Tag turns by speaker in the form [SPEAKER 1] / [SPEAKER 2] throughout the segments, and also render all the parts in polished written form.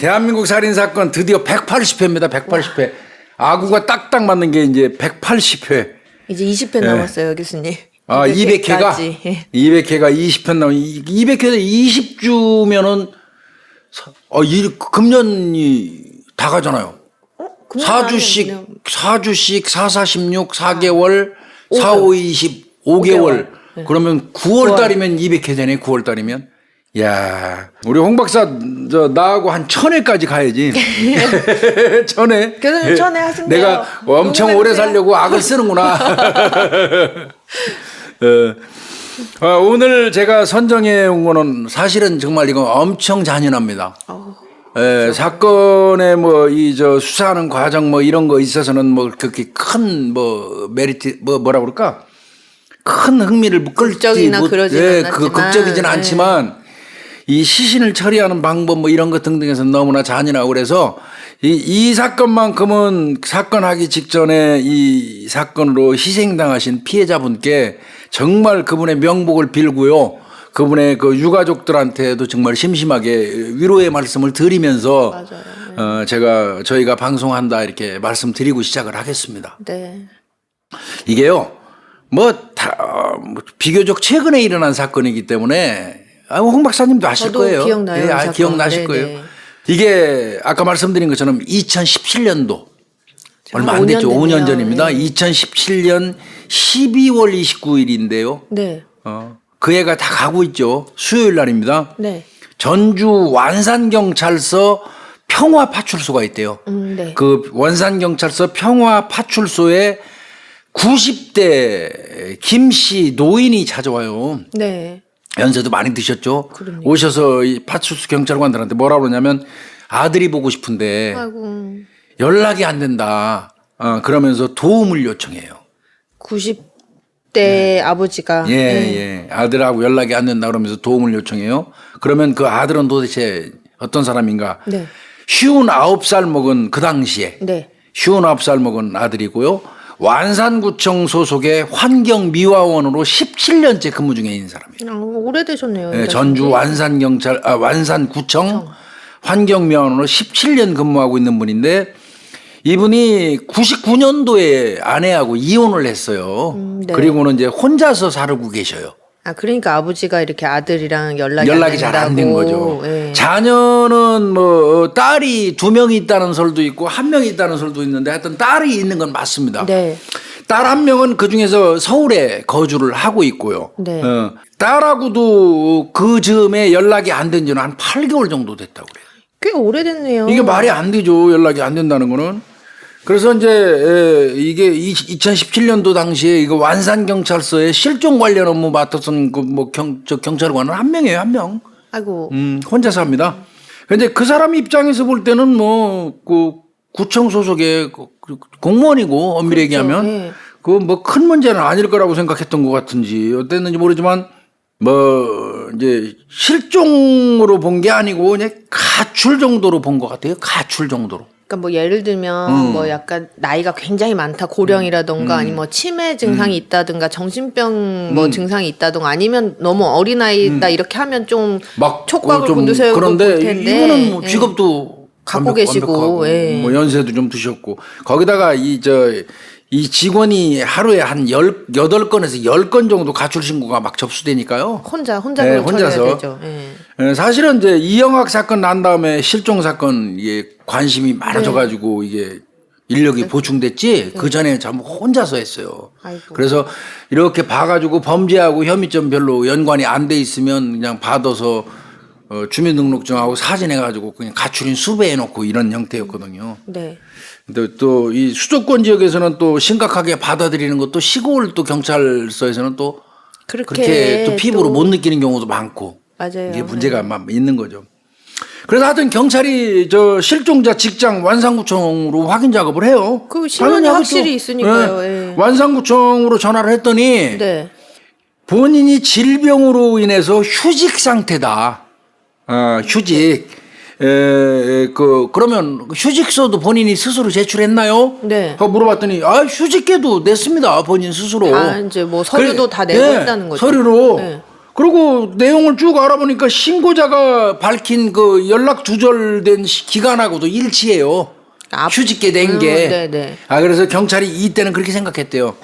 [SPEAKER 1] 대한민국 살인사건 드디어 180회입니다. 180회. 아구가 딱딱 맞는 게 이제 180회.
[SPEAKER 2] 이제 20회 남았어요, 교수님.
[SPEAKER 1] 아, 200회가? 200회가 20편 남은, 200회에서 20주면은, 금년이 다 가잖아요. 4주씩, 4, 4개월, 4, 5, 20, 5개월.
[SPEAKER 2] 네.
[SPEAKER 1] 그러면 9월 달이면 200회 되네, 9월 달이면. 야, 우리 홍 박사, 나하고 한 1000회까지 가야지. 1000회.
[SPEAKER 2] 교수님 1000회 하신대요.
[SPEAKER 1] 내가 엄청 오래 살려고 악을 쓰는구나. 오늘 제가 선정해 온 거는 사실은 정말 이거 엄청 잔인합니다. 사건에 수사하는 과정 이런 거 있어서는 그렇게 큰 메리트 뭐라 그럴까? 큰 흥미를 끌지
[SPEAKER 2] 극적이나 그러지는 않았지만.
[SPEAKER 1] 극적이진 않지만 이 시신을 처리하는 방법 이런 것 등등에서 너무나 잔인하고 그래서 이 사건만큼은 사건하기 직전에 이 사건으로 희생당하신 피해자분께 정말 그분의 명복을 빌고요. 그분의 그 유가족들한테도 정말 심심하게 위로의 말씀을 드리면서 저희가 방송한다 이렇게 말씀드리고 시작을 하겠습니다.
[SPEAKER 2] 네.
[SPEAKER 1] 이게요. 비교적 최근에 일어난 사건이기 때문에 홍 박사님도 아실
[SPEAKER 2] 저도
[SPEAKER 1] 거예요.
[SPEAKER 2] 기억나요.
[SPEAKER 1] 예, 기억나실 거예요. 이게 아까 말씀드린 것처럼 2017년도 얼마 안 됐죠. 5년 전입니다.
[SPEAKER 2] 네.
[SPEAKER 1] 2017년 12월 29일인데요.
[SPEAKER 2] 네.
[SPEAKER 1] 그 해가 다 가고 있죠. 수요일 날입니다.
[SPEAKER 2] 네.
[SPEAKER 1] 전주 완산경찰서 평화파출소가 있대요.
[SPEAKER 2] 네.
[SPEAKER 1] 그 완산경찰서 평화파출소에 90대 김씨 노인이 찾아와요.
[SPEAKER 2] 네.
[SPEAKER 1] 연세도 많이 드셨죠.
[SPEAKER 2] 그러네요.
[SPEAKER 1] 오셔서 이 파출소 경찰관들한테 뭐라고 그러냐면 아들이 보고 싶은데
[SPEAKER 2] 아이고.
[SPEAKER 1] 연락이 안 된다. 그러면서 도움을 요청해요.
[SPEAKER 2] 90대 아버지가.
[SPEAKER 1] 예. 아들하고 연락이 안 된다 그러면서 도움을 요청해요. 그러면 그 아들은 도대체 어떤 사람인가?
[SPEAKER 2] 네.
[SPEAKER 1] 59살 먹은 그 당시에
[SPEAKER 2] 네.
[SPEAKER 1] 59살 먹은 아들이고요. 완산구청 소속의 환경미화원으로 17년째 근무 중에 있는 사람이에요.
[SPEAKER 2] 오래되셨네요.
[SPEAKER 1] 네, 전주 완산구청 환경미화원으로 17년 근무하고 있는 분인데 이분이 99년도에 아내하고 이혼을 했어요.
[SPEAKER 2] 네.
[SPEAKER 1] 그리고는 이제 혼자서 살고 계셔요.
[SPEAKER 2] 그러니까 아버지가 이렇게 아들이랑 연락이
[SPEAKER 1] 잘 안 된 거죠.
[SPEAKER 2] 예.
[SPEAKER 1] 자녀는 딸이 2명이 있다는 설도 있고 1명이 있다는 설도 있는데 하여튼 딸이 있는 건 맞습니다.
[SPEAKER 2] 네.
[SPEAKER 1] 딸 1명은 그 중에서 서울에 거주를 하고 있고요.
[SPEAKER 2] 네.
[SPEAKER 1] 딸하고도 그 즈음에 연락이 안 된 지는 한 8개월 정도 됐다고 그래요.
[SPEAKER 2] 꽤 오래됐네요.
[SPEAKER 1] 이게 말이 안 되죠. 연락이 안 된다는 거는. 그래서 이제 이게 2017년도 당시에 이거 완산경찰서에 실종 관련 업무 맡았던 경찰관은 1명이에요. 1명.
[SPEAKER 2] 아이고.
[SPEAKER 1] 혼자서 합니다. 근데 그 사람 입장에서 볼 때는 그 구청 소속의 공무원이고 엄밀히 얘기하면
[SPEAKER 2] 네.
[SPEAKER 1] 큰 문제는 아닐 거라고 생각했던 것 같은지 어땠는지 모르지만 이제 실종으로 본 게 아니고 그냥 가출 정도로 본 것 같아요. 가출 정도로.
[SPEAKER 2] 그러니까 예를 들면 약간 나이가 굉장히 많다 고령이라던가 아니면 치매 증상이 있다든가 정신병 증상이 있다든가 아니면 너무 어린아이다 이렇게 하면 좀 촉각을 곤두세우고
[SPEAKER 1] 그런데
[SPEAKER 2] 볼 텐데
[SPEAKER 1] 이분은 직업도
[SPEAKER 2] 갖고 계시고
[SPEAKER 1] 연세도 좀 드셨고 거기다가 이 직원이 하루에 한 8건에서 10건 정도 가출 신고가 막 접수되니까요.
[SPEAKER 2] 혼자서 되죠.
[SPEAKER 1] 사실은 이제 이영학 사건 난 다음에 실종 사건 이게 관심이 많아져가지고 이게 인력이 보충됐지 그 전에 전부 혼자서 했어요.
[SPEAKER 2] 아이고.
[SPEAKER 1] 그래서 이렇게 봐가지고 범죄하고 혐의점 별로 연관이 안 돼 있으면 그냥 받아서 주민등록증하고 사진해가지고 그냥 가출인 수배해놓고 이런 형태였거든요.
[SPEAKER 2] 네.
[SPEAKER 1] 근데 또 이 수도권 지역에서는 또 심각하게 받아들이는 것도 시골 또 경찰서에서는 또 그렇게 또 피부로 못 느끼는 경우도 많고.
[SPEAKER 2] 맞아요.
[SPEAKER 1] 이게 문제가 있는 거죠. 그래서 하여튼 경찰이 실종자 직장 완산구청으로 확인 작업을 해요.
[SPEAKER 2] 그 신원이 확실히 있으니까요.
[SPEAKER 1] 네. 완산구청으로 전화를 했더니
[SPEAKER 2] 네.
[SPEAKER 1] 본인이 질병으로 인해서 휴직 상태다. 휴직. 그러면 휴직서도 본인이 스스로 제출했나요?
[SPEAKER 2] 네.
[SPEAKER 1] 하고 물어봤더니 휴직계도 냈습니다. 본인 스스로.
[SPEAKER 2] 이제 서류도 다 내고 있다는 거죠.
[SPEAKER 1] 서류로.
[SPEAKER 2] 네.
[SPEAKER 1] 그리고 내용을 쭉 알아보니까 신고자가 밝힌 그 연락 두절된 기간하고도 일치해요. 휴직계 낸 게.
[SPEAKER 2] 네네.
[SPEAKER 1] 그래서 경찰이 이때는 그렇게 생각했대요.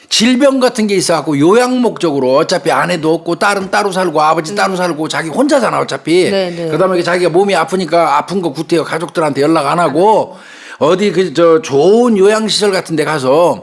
[SPEAKER 1] 질병 같은 게 있어갖고 요양 목적으로 어차피 아내도 없고 딸은 따로 살고 아버지 따로 살고 자기 혼자잖아 어차피.
[SPEAKER 2] 네네.
[SPEAKER 1] 그다음에 자기가 몸이 아프니까 아픈 거 구태여 가족들한테 연락 안 하고 어디 좋은 요양시설 같은 데 가서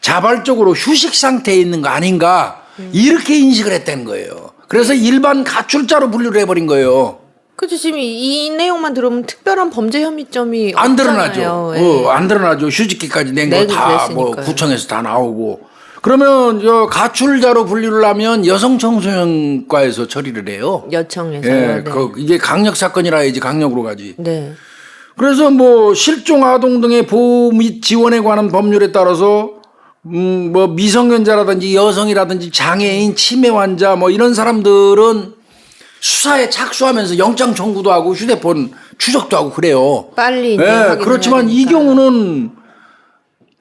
[SPEAKER 1] 자발적으로 휴식 상태에 있는 거 아닌가 이렇게 인식을 했다는 거예요. 그래서 일반 가출자로 분류를 해버린 거예요.
[SPEAKER 2] 그죠. 지금 이 내용만 들으면 특별한 범죄 혐의점이
[SPEAKER 1] 안
[SPEAKER 2] 없잖아요.
[SPEAKER 1] 드러나죠.
[SPEAKER 2] 예.
[SPEAKER 1] 안 드러나죠. 휴직기까지 낸 거
[SPEAKER 2] 내고
[SPEAKER 1] 다 뭐
[SPEAKER 2] 그랬으니까요.
[SPEAKER 1] 구청에서 다 나오고. 그러면 가출자로 분류를 하면 여성청소년과에서 처리를 해요.
[SPEAKER 2] 여청에서요.
[SPEAKER 1] 예,
[SPEAKER 2] 네.
[SPEAKER 1] 이게 강력 사건이라 해야지 강력으로 가지.
[SPEAKER 2] 네.
[SPEAKER 1] 그래서 뭐 실종 아동 등의 보호 및 지원에 관한 법률에 따라서 뭐 미성년자라든지 여성이라든지 장애인, 치매 환자 뭐 이런 사람들은 수사에 착수하면서 영장 청구도 하고 휴대폰 추적도 하고 그래요.
[SPEAKER 2] 빨리 이제
[SPEAKER 1] 예,
[SPEAKER 2] 확인해야
[SPEAKER 1] 그렇지만 이
[SPEAKER 2] 되니까.
[SPEAKER 1] 경우는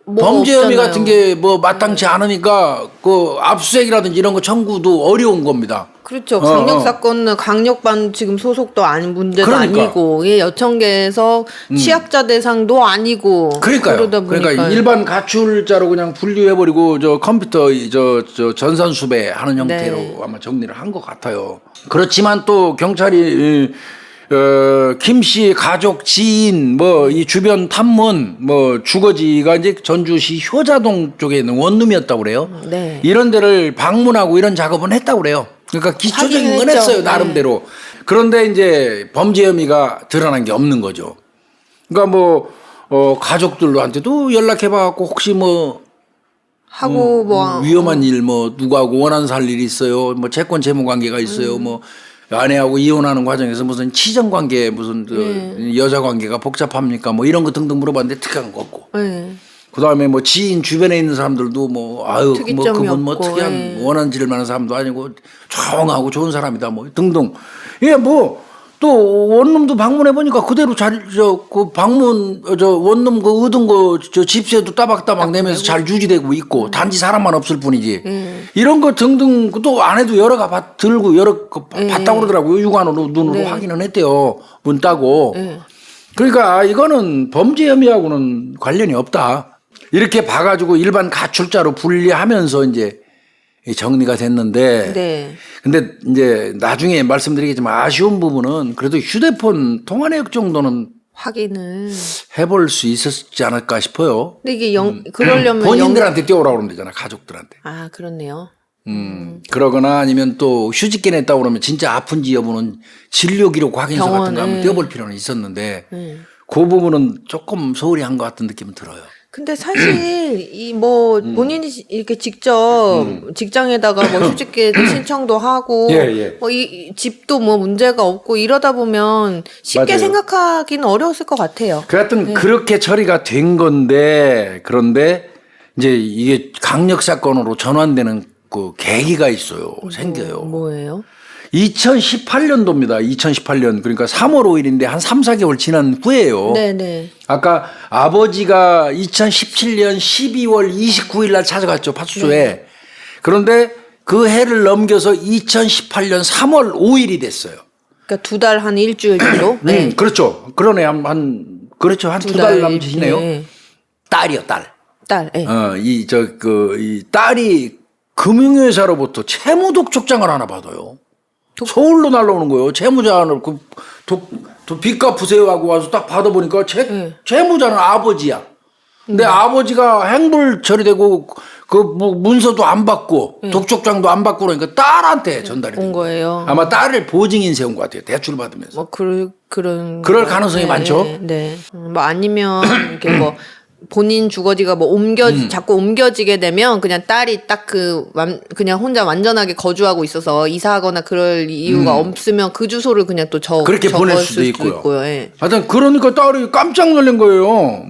[SPEAKER 2] 뭐가
[SPEAKER 1] 범죄 혐의
[SPEAKER 2] 없잖아요.
[SPEAKER 1] 같은 게 뭐 마땅치 않으니까 그 압수수색이라든지 이런 거 청구도 어려운 겁니다.
[SPEAKER 2] 그렇죠. 강력 사건은 강력반 지금 소속도 아닌 문제도
[SPEAKER 1] 그러니까.
[SPEAKER 2] 아니고 예, 여청계에서 취약자 대상도 아니고
[SPEAKER 1] 그러니까요.
[SPEAKER 2] 그러다 보니까
[SPEAKER 1] 그러니까 일반 가출자로 그냥 분류해버리고 저 컴퓨터 저 전산수배하는 형태로
[SPEAKER 2] 네.
[SPEAKER 1] 아마 정리를 한 것 같아요. 그렇지만 또 경찰이 김 씨 가족, 지인, 뭐 이 주변 탐문, 뭐 주거지가 이제 전주시 효자동 쪽에 있는 원룸이었다고 그래요.
[SPEAKER 2] 네.
[SPEAKER 1] 이런 데를 방문하고 이런 작업은 했다고 그래요. 그러니까 기초적인 건
[SPEAKER 2] 확인했죠.
[SPEAKER 1] 했어요
[SPEAKER 2] 네.
[SPEAKER 1] 나름대로. 그런데 이제 범죄 혐의가 드러난 게 없는 거죠. 그러니까 뭐 가족들한테도 연락해봐갖고 혹시 뭐
[SPEAKER 2] 하고 뭐
[SPEAKER 1] 위험한 일 뭐 누구하고 원한 살 일이 있어요. 뭐 채권 채무 관계가 있어요. 뭐 아내하고 이혼하는 과정에서 무슨 치정 관계 무슨 여자 관계가 복잡합니까? 뭐 이런 거 등등 물어봤는데 특이한 거 없고.
[SPEAKER 2] 네.
[SPEAKER 1] 그다음에 뭐 지인 주변에 있는 사람들도 뭐 아유 뭐
[SPEAKER 2] 특이점이
[SPEAKER 1] 그분 뭐
[SPEAKER 2] 없고,
[SPEAKER 1] 특이한
[SPEAKER 2] 예.
[SPEAKER 1] 원한 지를 만한 사람도 아니고 조용하고 좋은 사람이다 뭐 등등. 이게 뭐 또 원룸도 방문해 보니까 그대로 그 방문 원룸 그 얻은 거 저 집세도 따박따박 내면서 잘 유지되고 있고 단지 사람만 없을 뿐이지. 이런 거 등등 또 안에도 여러 가 들고 여러 거 봤다고 그러더라고요. 육안으로 눈으로 확인은 했대요. 문 따고. 그러니까 이거는 범죄 혐의하고는 관련이 없다. 이렇게 봐가지고 일반 가출자로 분리하면서 이제 정리가 됐는데.
[SPEAKER 2] 네.
[SPEAKER 1] 근데 이제 나중에 말씀드리겠지만 아쉬운 부분은 그래도 휴대폰 통화 내역 정도는
[SPEAKER 2] 확인을.
[SPEAKER 1] 해볼 수 있었지 않을까 싶어요.
[SPEAKER 2] 근데 이게 그러려면
[SPEAKER 1] 본인들한테 띄워라 그러면 되잖아, 가족들한테.
[SPEAKER 2] 아 그렇네요.
[SPEAKER 1] 그러거나 아니면 또 휴직기 냈다고 그러면 진짜 아픈지 여부는 진료 기록 확인서 같은 거 한번
[SPEAKER 2] 병원에.
[SPEAKER 1] 띄워볼 필요는 있었는데 그 부분은 조금 소홀히 한 것 같은 느낌은 들어요.
[SPEAKER 2] 근데 사실 이 뭐 본인이 이렇게 직접 직장에다가 뭐 휴직계도 신청도 하고
[SPEAKER 1] 예, 예.
[SPEAKER 2] 뭐 이 집도 뭐 문제가 없고 이러다 보면 쉽게
[SPEAKER 1] 맞아요.
[SPEAKER 2] 생각하기는 어려웠을 것 같아요.
[SPEAKER 1] 그 하여튼 그렇게 처리가 된 건데 그런데 이제 이게 강력 사건으로 전환되는 그 계기가 있어요. 생겨요.
[SPEAKER 2] 뭐예요?
[SPEAKER 1] 2018년도입니다. 2018년. 그러니까 3월 5일인데 한 3, 4개월 지난 후에요.
[SPEAKER 2] 네네.
[SPEAKER 1] 아까 아버지가 2017년 12월 29일 날 찾아갔죠. 파출소에. 그런데 그 해를 넘겨서 2018년 3월 5일이 됐어요.
[SPEAKER 2] 그러니까 2달 한 일주일 정도? 네.
[SPEAKER 1] 그렇죠. 그러네. 그렇죠. 한 두 달 남짓이네요.
[SPEAKER 2] 네.
[SPEAKER 1] 딸이요, 딸.
[SPEAKER 2] 딸. 네.
[SPEAKER 1] 이 딸이 금융회사로부터 채무 독촉장을 하나 받아요. 서울로 날라오는 거예요. 채무자를 빚 갚으세요 하고 와서 딱 받아보니까 채무자는 아버지야. 근데 아버지가 행불 처리되고 그 문서도 안 받고 독촉장도 안 받고 그러니까 딸한테 전달이
[SPEAKER 2] 온
[SPEAKER 1] 된
[SPEAKER 2] 거예요.
[SPEAKER 1] 아마 딸을 보증인 세운 것 같아요. 대출 받으면서.
[SPEAKER 2] 뭐 그런
[SPEAKER 1] 그럴 가능성이 많죠.
[SPEAKER 2] 네. 뭐 아니면 이렇게 뭐 본인 주거지가 뭐 자꾸 옮겨지게 되면 그냥 딸이 딱 그냥 혼자 완전하게 거주하고 있어서 이사하거나 그럴 이유가 없으면 그 주소를 그냥 또
[SPEAKER 1] 그렇게 보낼
[SPEAKER 2] 적었을
[SPEAKER 1] 수도 있고요.
[SPEAKER 2] 예.
[SPEAKER 1] 하여튼 그러니까 딸이 깜짝 놀란 거예요.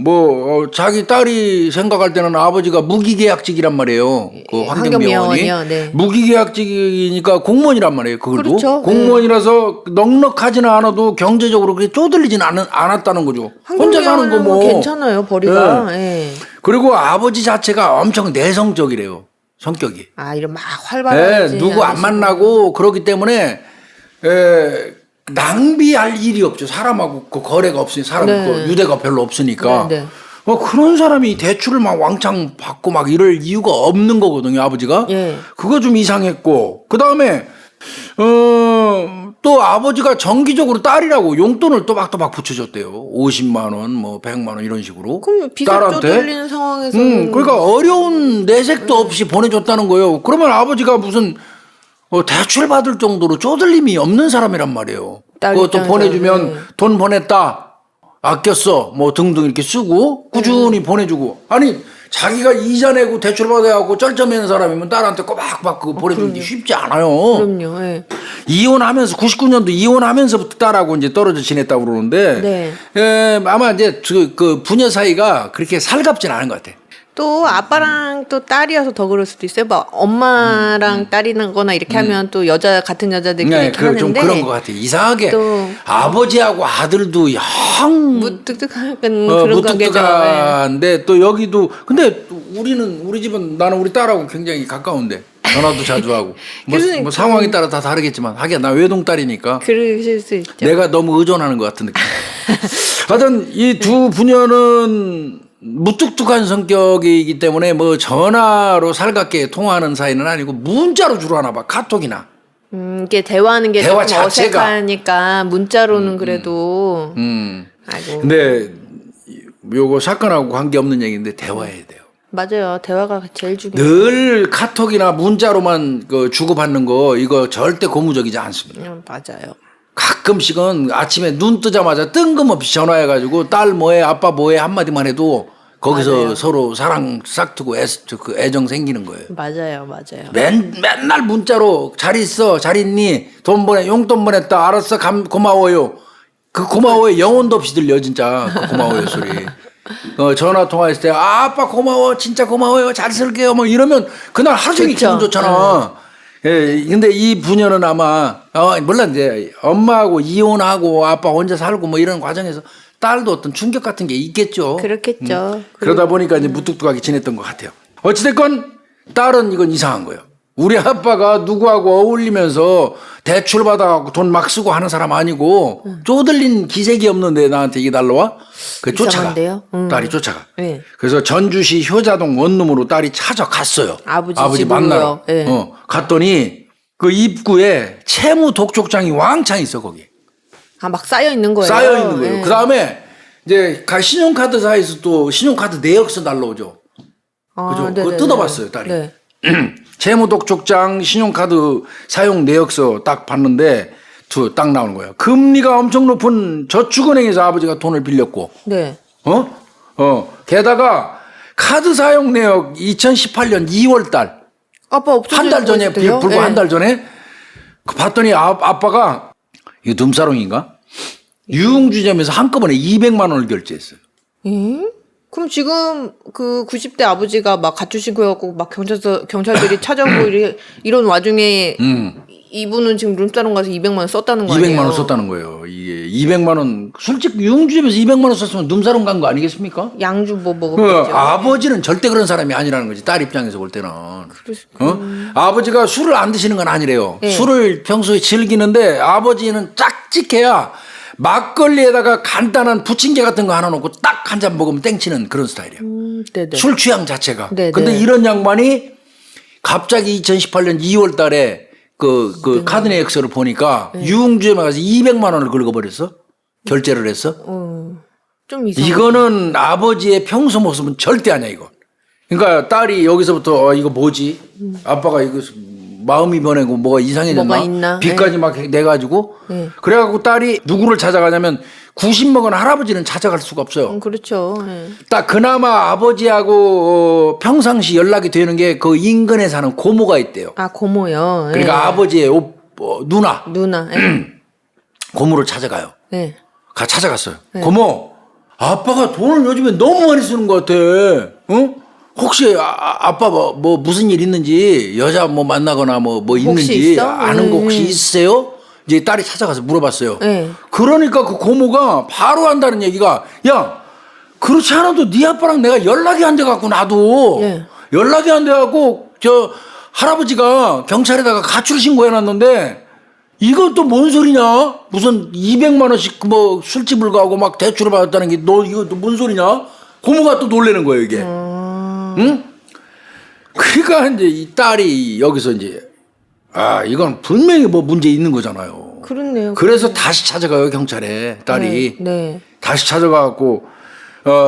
[SPEAKER 1] 자기 딸이 생각할 때는 아버지가 무기계약직이란 말이에요. 그 환경미화원이.
[SPEAKER 2] 환경미화원이요, 네.
[SPEAKER 1] 무기계약직이니까 공무원이란 말이에요. 그걸도.
[SPEAKER 2] 그렇죠.
[SPEAKER 1] 공무원이라서 넉넉하지는 않아도 경제적으로 그렇게 쪼들리진 않았다는 거죠. 혼자 사는 거
[SPEAKER 2] 환경미화원은
[SPEAKER 1] 뭐.
[SPEAKER 2] 괜찮아요. 벌이가. 예.
[SPEAKER 1] 그리고 아버지 자체가 엄청 내성적이래요. 성격이.
[SPEAKER 2] 아, 이런 막 활발하지.
[SPEAKER 1] 누구 안 만나고 그러기 때문에 낭비할 일이 없죠. 사람하고 그 거래가 없으니 사람 그 유대가 별로 없으니까. 그런 사람이 대출을 막 왕창 받고 막 이럴 이유가 없는 거거든요, 아버지가. 그거 좀 이상했고. 그 다음에 또 아버지가 정기적으로 딸이라고 용돈을 또박또박 붙여줬대요. 50만 원, 뭐 100만 원 이런 식으로.
[SPEAKER 2] 그럼 비석 쪼들리는 상황에서.
[SPEAKER 1] 그러니까 어려운 내색도 없이 보내줬다는 거예요. 그러면 아버지가 무슨 대출 받을 정도로 쪼들림이 없는 사람이란 말이에요. 그것도 보내주면 돈 보냈다. 아꼈어. 뭐 등등 이렇게 쓰고 꾸준히 보내주고. 아니 자기가 이자 내고 대출 받아갖고 쩔쩔매는 사람이면 딸한테 꼬박꼬박 그거 보내주는 게 쉽지 않아요.
[SPEAKER 2] 그럼요.
[SPEAKER 1] 이혼하면서 99년도 이혼하면서부터 딸하고 이제 떨어져 지냈다고 그러는데 아마 이제 그 부녀 사이가 그렇게 살갑진 않은 것 같아.
[SPEAKER 2] 또 아빠랑 또 딸이어서 더 그럴 수도 있어요. 막 엄마랑 딸이거나 이렇게 하면 또 같은 여자들끼리 이렇게 하는데
[SPEAKER 1] 좀 그런 것 같아. 이상하게
[SPEAKER 2] 또
[SPEAKER 1] 아버지하고 아들도 영
[SPEAKER 2] 무뚝뚝한 그런 관계죠.
[SPEAKER 1] 무뚝뚝한데 또 여기도 근데 우리 집은 나는 우리 딸하고 굉장히 가까운데 전화도 자주 하고 뭐 상황에 따라 다 다르겠지만 하긴 나 외동딸이니까
[SPEAKER 2] 그러실 수 있죠.
[SPEAKER 1] 내가 너무 의존하는 것 같은 느낌. 하여튼 이 두 부녀는 무뚝뚝한 성격이기 때문에 뭐 전화로 살갑게 통화하는 사이는 아니고 문자로 주로 하나 봐. 카톡이나.
[SPEAKER 2] 이게 대화하는 게
[SPEAKER 1] 대화
[SPEAKER 2] 조금
[SPEAKER 1] 자체가.
[SPEAKER 2] 어색하니까 문자로는 그래도. 아이고.
[SPEAKER 1] 근데 요거 사건하고 관계없는 얘기인데 대화해야 돼요.
[SPEAKER 2] 맞아요. 대화가 제일 중요해요.
[SPEAKER 1] 늘 카톡이나 문자로만 그 주고받는 거 이거 절대 고무적이지 않습니다.
[SPEAKER 2] 맞아요.
[SPEAKER 1] 가끔씩은 아침에 눈 뜨자마자 뜬금없이 전화해가지고 딸 뭐해 아빠 뭐해 한마디만 해도 거기서
[SPEAKER 2] 맞아요.
[SPEAKER 1] 서로 사랑 싹트고 그 애정 생기는 거예요.
[SPEAKER 2] 맞아요.
[SPEAKER 1] 맨날 문자로 잘 있어 잘 있니 돈 보내 용돈 보냈다 알았어 고마워요. 그 고마워요 영혼도 없이 들려 진짜 그 고마워요 소리. 전화 통화했을 때 아빠 고마워 진짜 고마워요 잘 쓸게요 뭐 이러면 그날 하루 종일 기분 좋잖아. 근데 이 부녀는 아마 물론 이제 엄마하고 이혼하고 아빠 혼자 살고 뭐 이런 과정에서 딸도 어떤 충격 같은 게 있겠죠.
[SPEAKER 2] 그렇겠죠.
[SPEAKER 1] 그러다 보니까 이제 무뚝뚝하게 지냈던 것 같아요. 어찌됐건 딸은 이건 이상한 거예요. 우리 아빠가 누구하고 어울리면서 대출 받아갖고 돈 막 쓰고 하는 사람 아니고 쪼들린 기색이 없는데 나한테 이게 달라와? 그 쫓아가. 딸이 쫓아가. 그래서 전주시 효자동 원룸으로 딸이 찾아갔어요. 아버지 만나러. 갔더니 그 입구에 채무 독촉장이 왕창 있어 거기.
[SPEAKER 2] 막 쌓여 있는 거예요.
[SPEAKER 1] 쌓여 있는 거예요. 그 다음에 이제 신용카드사에서 또 신용카드 내역서 날라오죠. 그죠? 그거 뜯어봤어요 딸이. 채무독촉장 신용카드 사용 내역서 딱 봤는데 딱 나오는 거예요. 금리가 엄청 높은 저축은행에서 아버지가 돈을 빌렸고, 게다가 카드 사용 내역 2018년 2월 달,
[SPEAKER 2] 아빠
[SPEAKER 1] 한 달 전에 불과 한 달 전에 봤더니 아빠가 이거 룸사롱인가? 유흥주점에서 한꺼번에 200만 원을 결제했어요.
[SPEAKER 2] 그럼 지금 그 90대 아버지가 막 가출신고 해갖고 막 경찰들이 찾아오고 이런 와중에 이분은 지금 룸사롱 가서 200만 원 썼다는 거 아니에요?
[SPEAKER 1] 200만 원 썼다는 거예요. 이게 200만 원 솔직히 유흥주점에서 200만 원 썼으면 룸사롱 간 거 아니겠습니까?
[SPEAKER 2] 양주 뭐 먹었겠죠.
[SPEAKER 1] 아버지는 절대 그런 사람이 아니라는 거지. 딸 입장에서 볼 때는. 아버지가 술을 안 드시는 건 아니래요. 술을 평소에 즐기는데 아버지는 짝짓해야 막걸리에다가 간단한 부침개 같은 거 하나 놓고 딱 한 잔 먹으면 땡치는 그런 스타일이에요. 술 취향 자체가. 근데 이런 양반이 갑자기 2018년 2월 달에 그 카드 내역서를 보니까 유흥주점에 가서 200만 원을 긁어버렸어. 결제를 했어.
[SPEAKER 2] 좀 이상해.
[SPEAKER 1] 이거는 아버지의 평소 모습은 절대 아니야, 이거. 그러니까 딸이 여기서부터 이거 뭐지? 아빠가 이거 마음이 변하고 뭐가 이상해졌나?
[SPEAKER 2] 뭐가 있나?
[SPEAKER 1] 빚까지 막 내가지고. 그래갖고 딸이 누구를 찾아가냐면 90 먹은 할아버지는 찾아갈 수가 없어요.
[SPEAKER 2] 그렇죠.
[SPEAKER 1] 딱 그나마 아버지하고 평상시 연락이 되는 게 그 인근에 사는 고모가 있대요.
[SPEAKER 2] 아, 고모요.
[SPEAKER 1] 그러니까 아버지의 누나. 고모를 찾아가요. 찾아갔어요. 고모, 아빠가 돈을 요즘에 너무 많이 쓰는 것 같아. 혹시 아빠 뭐 무슨 일 있는지 여자 뭐 만나거나 뭐 있는지 아는 거 혹시 있으세요? 이제 딸이 찾아가서 물어봤어요. 그러니까 그 고모가 바로 한다는 얘기가 야 그렇지 않아도 네 아빠랑 내가 연락이 안 돼 갖고 나도 연락이 안 돼 갖고 저 할아버지가 경찰에다가 가출 신고해놨는데 이건 또 뭔 소리냐? 무슨 200만 원씩 뭐 술집을 가고 막 대출을 받았다는 게 너 이거 또 뭔 소리냐? 고모가 또 놀래는 거예요 이게. 응? 그러니까 이제 이 딸이 여기서 이제 이건 분명히 뭐 문제 있는 거잖아요.
[SPEAKER 2] 그렇네요.
[SPEAKER 1] 그래서 다시 찾아가요 경찰에 딸이.
[SPEAKER 2] 네.
[SPEAKER 1] 다시 찾아가갖고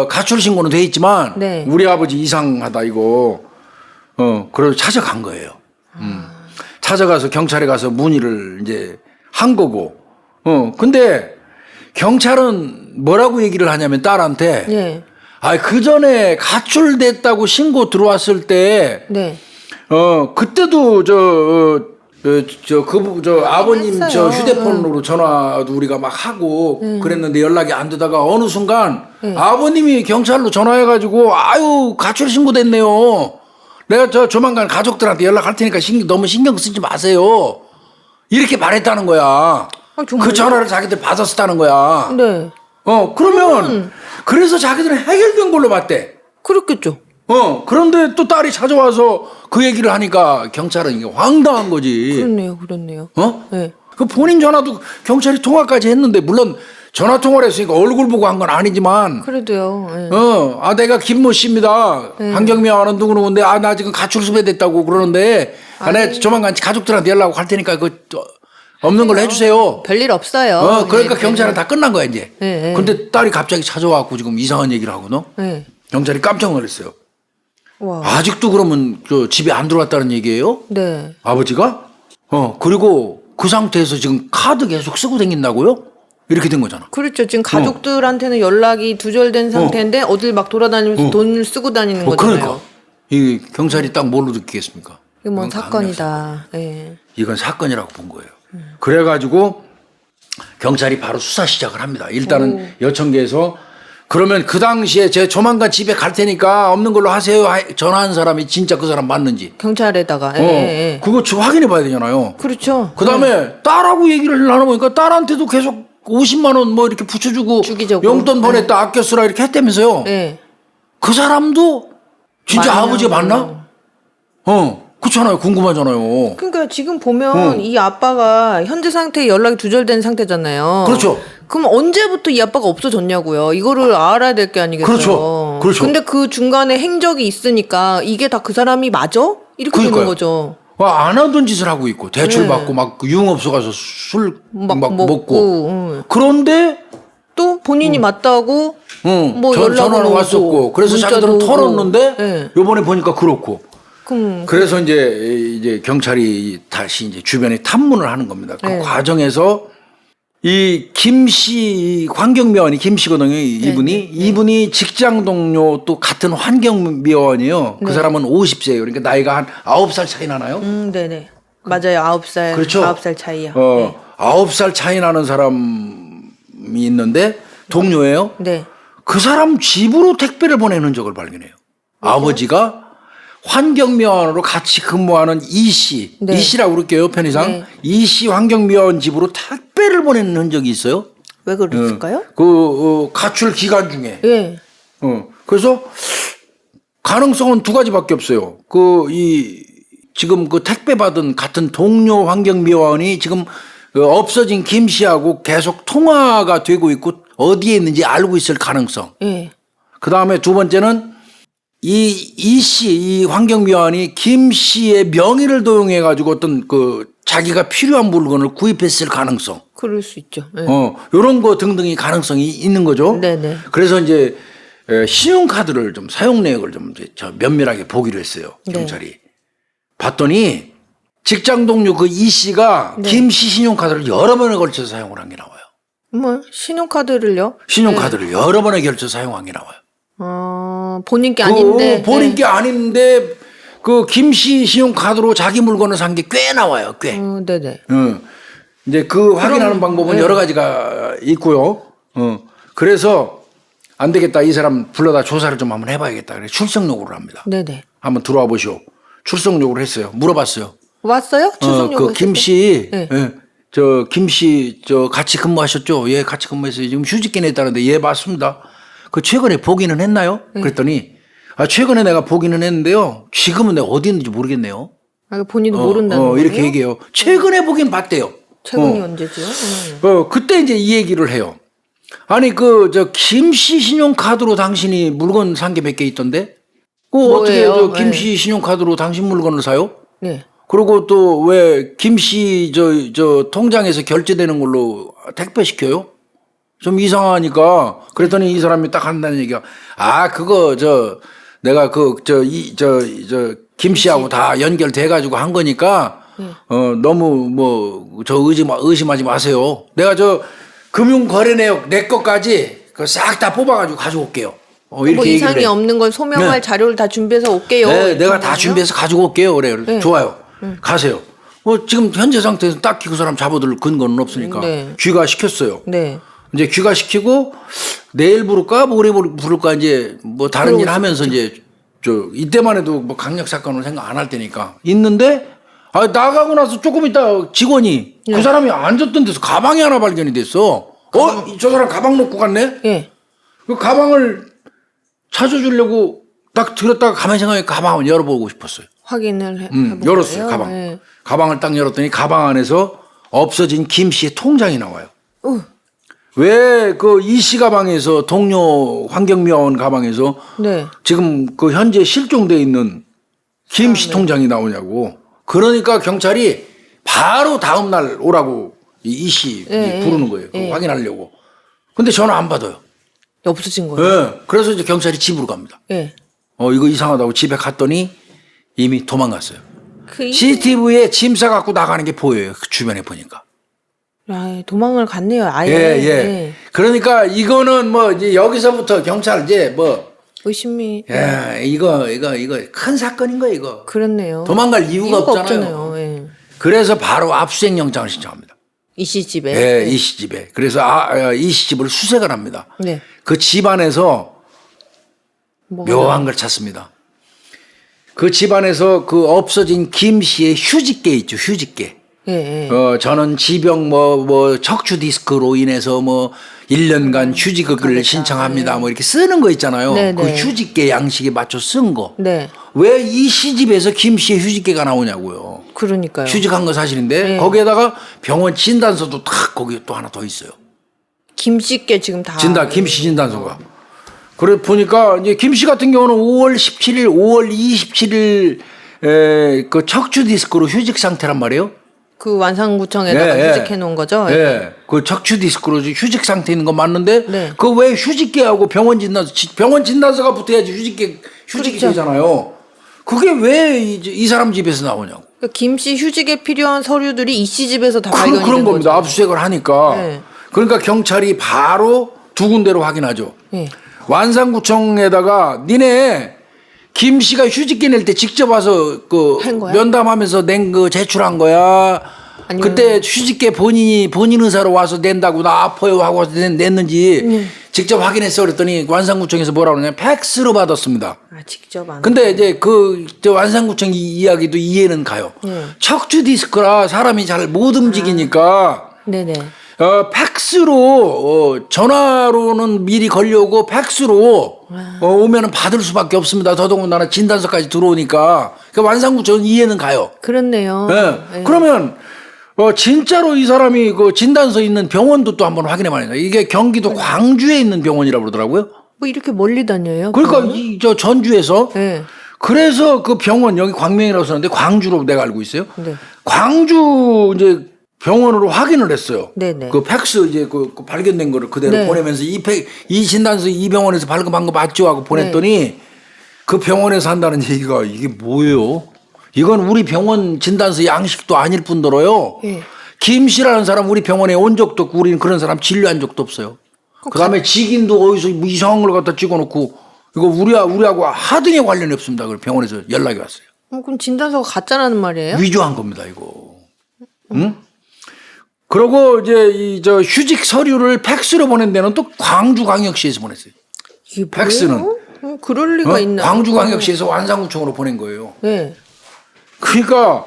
[SPEAKER 1] 가출 신고는 돼 있지만
[SPEAKER 2] 네.
[SPEAKER 1] 우리 아버지 이상하다 이거 그래서 찾아간 거예요. 찾아가서 경찰에 가서 문의를 이제 한 거고. 근데 경찰은 뭐라고 얘기를 하냐면 딸한테
[SPEAKER 2] 네.
[SPEAKER 1] 그 전에 가출됐다고 신고 들어왔을 때
[SPEAKER 2] 네.
[SPEAKER 1] 그때도 아버님
[SPEAKER 2] 했어요.
[SPEAKER 1] 휴대폰으로 전화도 우리가 막 하고 그랬는데 연락이 안 되다가 어느 순간 아버님이 경찰로 전화해가지고 가출 신고됐네요. 내가 조만간 가족들한테 연락할 테니까 너무 신경 쓰지 마세요. 이렇게 말했다는 거야. 그 전화를 자기들 받았었다는 거야.
[SPEAKER 2] 네.
[SPEAKER 1] 그러면 그래서 자기들은 해결된 걸로 봤대.
[SPEAKER 2] 그렇겠죠.
[SPEAKER 1] 그런데 또 딸이 찾아와서 그 얘기를 하니까 경찰은 이게 황당한 거지.
[SPEAKER 2] 그렇네요.
[SPEAKER 1] 네. 그 본인 전화도 경찰이 통화까지 했는데 물론 전화 통화를 했으니까 얼굴 보고 한 건 아니지만.
[SPEAKER 2] 그래도요. 네.
[SPEAKER 1] 내가 김모 씨입니다. 환경미화원 누구누구인데 나 지금 가출 수배됐다고 그러는데 내가 조만간 가족들한테 연락하고 갈 테니까 없는 걸로 해주세요.
[SPEAKER 2] 별일 없어요.
[SPEAKER 1] 그러니까 경찰은 다 끝난 거야 이제.
[SPEAKER 2] 네.
[SPEAKER 1] 근데 딸이 갑자기 찾아와갖고 지금 이상한 얘기를 하거든.
[SPEAKER 2] 네.
[SPEAKER 1] 경찰이 깜짝 놀랐어요.
[SPEAKER 2] 와.
[SPEAKER 1] 아직도 그러면 집에 안 들어왔다는 얘기예요?
[SPEAKER 2] 네.
[SPEAKER 1] 아버지가? 그리고 그 상태에서 지금 카드 계속 쓰고 다닌다고요? 이렇게 된 거잖아.
[SPEAKER 2] 그렇죠. 지금 가족들한테는 연락이 두절된 상태인데 어딜 막 돌아다니면서 돈을 쓰고 다니는 거잖아요.
[SPEAKER 1] 그러니까 이 경찰이 딱 뭘로 느끼겠습니까?
[SPEAKER 2] 이거 뭐
[SPEAKER 1] 이건
[SPEAKER 2] 사건이다. 예.
[SPEAKER 1] 이건 사건이라고 본 거예요. 그래가지고 경찰이 바로 수사 시작을 합니다. 일단은 여천계에서 그러면 그 당시에 제가 조만간 집에 갈 테니까 없는 걸로 하세요. 전화한 사람이 진짜 그 사람 맞는지.
[SPEAKER 2] 경찰에다가.
[SPEAKER 1] 그거 확인해 봐야 되잖아요.
[SPEAKER 2] 그렇죠.
[SPEAKER 1] 그 다음에 딸하고 얘기를 나눠보니까 딸한테도 계속 50만 원 뭐 이렇게 붙여주고
[SPEAKER 2] 주기적으로.
[SPEAKER 1] 용돈 보냈다 아껴 쓰라 이렇게 했다면서요.
[SPEAKER 2] 네.
[SPEAKER 1] 그 사람도 진짜
[SPEAKER 2] 맞나?
[SPEAKER 1] 아버지가 맞나? 그렇잖아요. 궁금하잖아요.
[SPEAKER 2] 그러니까 지금 보면 이 아빠가 현재 상태에 연락이 두절된 상태잖아요.
[SPEAKER 1] 그렇죠.
[SPEAKER 2] 그럼 언제부터 이 아빠가 없어졌냐고요. 이거를 알아야 될 게 아니겠어요.
[SPEAKER 1] 그렇죠.
[SPEAKER 2] 근데 그 중간에 행적이 있으니까 이게 다 그 사람이 맞아? 이렇게 되는 거죠.
[SPEAKER 1] 안 하던 짓을 하고 있고 대출 받고 막 유흥업소 가서 술 막 먹고. 그런데
[SPEAKER 2] 또 본인이 맞다고 뭐
[SPEAKER 1] 전화를
[SPEAKER 2] 오고,
[SPEAKER 1] 왔었고 그래서
[SPEAKER 2] 문자도
[SPEAKER 1] 자기들은
[SPEAKER 2] 오고.
[SPEAKER 1] 털었는데
[SPEAKER 2] 네.
[SPEAKER 1] 요번에 보니까 그렇고.
[SPEAKER 2] 그럼
[SPEAKER 1] 그래서 이제 경찰이 다시 이제 주변에 탐문을 하는 겁니다. 그 과정에서 이 김씨 환경미화원이 김씨거든요. 이분이 직장 동료 또 같은 환경미화원이에요. 그 사람은 50세예요. 그러니까 나이가 한 9살 차이 나나요?
[SPEAKER 2] 네네. 맞아요. 9살.
[SPEAKER 1] 그렇죠.
[SPEAKER 2] 9살 차이요.
[SPEAKER 1] 9살 차이 나는 사람이 있는데 동료예요.
[SPEAKER 2] 네.
[SPEAKER 1] 그 사람 집으로 택배를 보내는 적을 발견해요. 아버지가 환경미화원으로 같이 근무하는 이씨,
[SPEAKER 2] 네.
[SPEAKER 1] 이씨라고 그럴게요, 편의상.
[SPEAKER 2] 네.
[SPEAKER 1] 이씨 환경미화원 집으로 택배를 보내는 흔적이 있어요.
[SPEAKER 2] 왜 그랬을까요?
[SPEAKER 1] 가출 기간 중에.
[SPEAKER 2] 예.
[SPEAKER 1] 그래서 가능성은 두 가지밖에 없어요. 지금 그 택배 받은 같은 동료 환경미화원이 지금 없어진 김 씨하고 계속 통화가 되고 있고 어디에 있는지 알고 있을 가능성.
[SPEAKER 2] 예.
[SPEAKER 1] 그 다음에 두 번째는 이 환경미화원이 김 씨의 명의를 도용해 가지고 어떤 자기가 필요한 물건을 구입했을 가능성.
[SPEAKER 2] 그럴 수 있죠. 예.
[SPEAKER 1] 요런 거 등등이 가능성이 있는 거죠.
[SPEAKER 2] 네네.
[SPEAKER 1] 그래서 이제 신용카드를 좀 사용 내역을 좀 면밀하게 보기로 했어요. 경찰이. 봤더니 직장 동료 그 이 씨가 김 씨 신용카드를 여러 번에 걸쳐서 사용을 한 게 나와요.
[SPEAKER 2] 뭐 신용카드를요?
[SPEAKER 1] 신용카드를 여러 번에 걸쳐서 사용한 게 나와요.
[SPEAKER 2] 본인 게 아닌데.
[SPEAKER 1] 본인 게 아닌데 그 김 씨 신용카드로 자기 물건을 산 게 꽤 나와요. 꽤.
[SPEAKER 2] 네네.
[SPEAKER 1] 이제 확인하는 방법은 여러 가지가 있고요. 그래서 안 되겠다. 이 사람 불러다 조사를 좀 한번 해봐야겠다. 그래서 출석 요구를 합니다.
[SPEAKER 2] 네네.
[SPEAKER 1] 한번 들어와 보시오. 출석 요구를 했어요. 물어봤어요.
[SPEAKER 2] 왔어요? 출석 요구.
[SPEAKER 1] 김 씨,
[SPEAKER 2] 네.
[SPEAKER 1] 김 씨, 같이 근무하셨죠? 예, 같이 근무했어요. 지금 휴직기 냈다는데, 예, 맞습니다. 최근에 보기는 했나요? 그랬더니, 최근에 내가 보기는 했는데요. 지금은 내가 어디 있는지 모르겠네요.
[SPEAKER 2] 아, 본인도 모른다는 거예요?
[SPEAKER 1] 이렇게 얘기해요. 최근에 보긴 봤대요.
[SPEAKER 2] 최근이 언제죠?
[SPEAKER 1] 그때 이제 이 얘기를 해요. 아니 김씨 신용카드로 당신이 물건 산 게 몇 개 있던데? 어떻게
[SPEAKER 2] 뭐예요?
[SPEAKER 1] 김씨 신용카드로 당신 물건을 사요?
[SPEAKER 2] 네.
[SPEAKER 1] 그리고 또 왜 김씨 통장에서 결제되는 걸로 택배 시켜요? 좀 이상하니까 그랬더니 이 사람이 딱 한다는 얘기가 그거 내가 김씨하고 다 연결돼 가지고 한 거니까 너무 의심하지 마세요. 내가 금융거래 내역 내 것까지 싹 다 뽑아가지고 가져올게요. 이렇게
[SPEAKER 2] 이상이 없는 걸 소명할 자료를 다 준비해서 올게요.
[SPEAKER 1] 네, 내가 다 준비해서 가지고 올게요. 그래.
[SPEAKER 2] 네.
[SPEAKER 1] 좋아요. 가세요. 지금 현재 상태에서 딱히 그 사람 잡아둘 근거는 없으니까
[SPEAKER 2] 네.
[SPEAKER 1] 귀가시켰어요.
[SPEAKER 2] 네.
[SPEAKER 1] 이제 귀가시키고 내일 부를까 모레 부를까 이제 다른 일 하면서 이제 이때만 해도 강력 사건을 생각 안 할 때니까 있는데 나가고 나서 조금 있다 직원이 그 사람이 앉았던 데서 가방이 하나 발견이 됐어. 저 사람 가방 놓고 갔네?
[SPEAKER 2] 예.
[SPEAKER 1] 그 가방을 찾아주려고 딱 들었다가 가만히 생각해 가방을 열어보고 싶었어요.
[SPEAKER 2] 확인을
[SPEAKER 1] 열었어요, 가방.
[SPEAKER 2] 네.
[SPEAKER 1] 가방을 딱 열었더니 가방 안에서 없어진 김 씨의 통장이 나와요. 왜 이 씨 가방에서 동료 환경미화원 가방에서
[SPEAKER 2] 네.
[SPEAKER 1] 지금 현재 실종돼 있는 김 씨 통장이 나오냐고. 그러니까 경찰이 바로 다음 날 오라고 이 씨 부르는 거예요. 확인하려고. 근데 전화 안 받아요.
[SPEAKER 2] 없어진 거예요?
[SPEAKER 1] 그래서 이제 경찰이 집으로 갑니다.
[SPEAKER 2] 예.
[SPEAKER 1] 이거 이상하다고 집에 갔더니 이미 도망갔어요. CCTV에 짐 싸갖고 나가는 게 보여요. 그 주변에 보니까.
[SPEAKER 2] 도망을 갔네요. 아예.
[SPEAKER 1] 예. 그러니까 이거는 이제 여기서부터 경찰 이제
[SPEAKER 2] 의심이.
[SPEAKER 1] 이거 큰 사건인 거예요, 이거.
[SPEAKER 2] 그렇네요.
[SPEAKER 1] 도망갈 이유가 없잖아요.
[SPEAKER 2] 예.
[SPEAKER 1] 그래서 바로 압수수색 영장을 신청합니다.
[SPEAKER 2] 이 씨 집에.
[SPEAKER 1] 네, 이 씨 집에. 그래서 이 씨 집을 수색을 합니다.
[SPEAKER 2] 네.
[SPEAKER 1] 그 집안에서 묘한 걸 찾습니다. 그 집안에서 없어진 김 씨의 휴직계 있죠, 휴직계.
[SPEAKER 2] 예.
[SPEAKER 1] 저는 지병 척추 디스크로 인해서 1년간 휴직을 신청합니다. 이렇게 쓰는 거 있잖아요.
[SPEAKER 2] 네,
[SPEAKER 1] 그
[SPEAKER 2] 네.
[SPEAKER 1] 휴직계 양식에 맞춰 쓴 거.
[SPEAKER 2] 네.
[SPEAKER 1] 왜 이 시집에서 김 씨의 휴직계가 나오냐고요.
[SPEAKER 2] 그러니까요.
[SPEAKER 1] 휴직한 거 사실인데
[SPEAKER 2] 네.
[SPEAKER 1] 거기에다가 병원 진단서도 딱 거기 또 하나 더 있어요.
[SPEAKER 2] 김씨께 지금 다.
[SPEAKER 1] 김씨 진단서가. 그래 보니까 이제 김 씨 같은 경우는 5월 17일, 5월 27일 그 척추 디스크로 휴직 상태란 말이에요.
[SPEAKER 2] 그 완산구청에다가 휴직해 놓은 거죠?
[SPEAKER 1] 예. 그 척추 디스크로 휴직 상태 있는 거 맞는데
[SPEAKER 2] 네.
[SPEAKER 1] 그 왜 휴직계하고 병원 진단서가 붙어야지 휴직이
[SPEAKER 2] 그렇죠.
[SPEAKER 1] 되잖아요. 그게 왜 이 사람 집에서 나오냐고.
[SPEAKER 2] 그러니까 김씨 휴직에 필요한 서류들이 이 씨 집에서 다 발견이
[SPEAKER 1] 그런
[SPEAKER 2] 된
[SPEAKER 1] 겁니다.
[SPEAKER 2] 거죠.
[SPEAKER 1] 압수수색을 하니까.
[SPEAKER 2] 네.
[SPEAKER 1] 그러니까 경찰이 바로 두 군데로 확인하죠.
[SPEAKER 2] 네.
[SPEAKER 1] 완산구청에다가 니네 김 씨가 휴직계 낼 때 직접 와서
[SPEAKER 2] 한 거야?
[SPEAKER 1] 면담하면서 낸 거 제출한 거야.
[SPEAKER 2] 아니면-
[SPEAKER 1] 그때 휴직계 본인 의사로 와서 낸다고 나 아파요 하고 와서 냈는지 직접 확인했어 그랬더니 완산구청에서 뭐라고 그러냐면 팩스로 받았습니다.
[SPEAKER 2] 직접 안.
[SPEAKER 1] 근데 이제 저 완산구청 이야기도 이해는 가요. 척추 디스크라 사람이 잘 못 움직이니까
[SPEAKER 2] 네네.
[SPEAKER 1] 팩스로 전화로는 미리 걸려오고 팩스로 오면은 받을 수밖에 없습니다. 더더군다나 진단서까지 들어오니까 그 완산구청은 이해는 가요.
[SPEAKER 2] 그렇네요.
[SPEAKER 1] 네. 그러면 진짜로 이 사람이 그 진단서 있는 병원도 또 한번 확인해 봐야 돼요. 이게 경기도 광주에 있는 병원이라고 그러더라고요.
[SPEAKER 2] 이렇게 멀리 다녀요?
[SPEAKER 1] 그러니까 저 전주에서
[SPEAKER 2] 네.
[SPEAKER 1] 그래서 그 병원 여기 광명이라고 썼는데 광주로 내가 알고 있어요.
[SPEAKER 2] 네.
[SPEAKER 1] 광주 이제 병원으로 확인을 했어요.
[SPEAKER 2] 네네.
[SPEAKER 1] 그 팩스 이제 그 발견된 거를 그대로
[SPEAKER 2] 네.
[SPEAKER 1] 보내면서 이 진단서 이 병원에서 발급한 거 맞죠 하고 보냈더니 그 병원에서 한다는 얘기가 이게 뭐예요? 이건 우리 병원 진단서 양식도 아닐 뿐더러요.
[SPEAKER 2] 예.
[SPEAKER 1] 김 씨라는 사람 우리 병원에 온 적도 없고 우리는 그런 사람 진료한 적도 없어요. 그다음에 직인도 어디서 이상한 걸 갖다 찍어놓고 이거 우리하고 하등에 관련이 없습니다. 그 병원에서 연락이 왔어요.
[SPEAKER 2] 그럼 진단서가 가짜라는 말이에요?
[SPEAKER 1] 위조한 겁니다, 이거. 응? 그러고 이제 저 휴직 서류를 팩스로 보낸 데는 또 광주광역시에서 보냈어요.
[SPEAKER 2] 이게 뭐예요?
[SPEAKER 1] 팩스는.
[SPEAKER 2] 그럴 리가 있나?
[SPEAKER 1] 광주광역시에서 완산구청으로 보낸 거예요.
[SPEAKER 2] 네.
[SPEAKER 1] 그러니까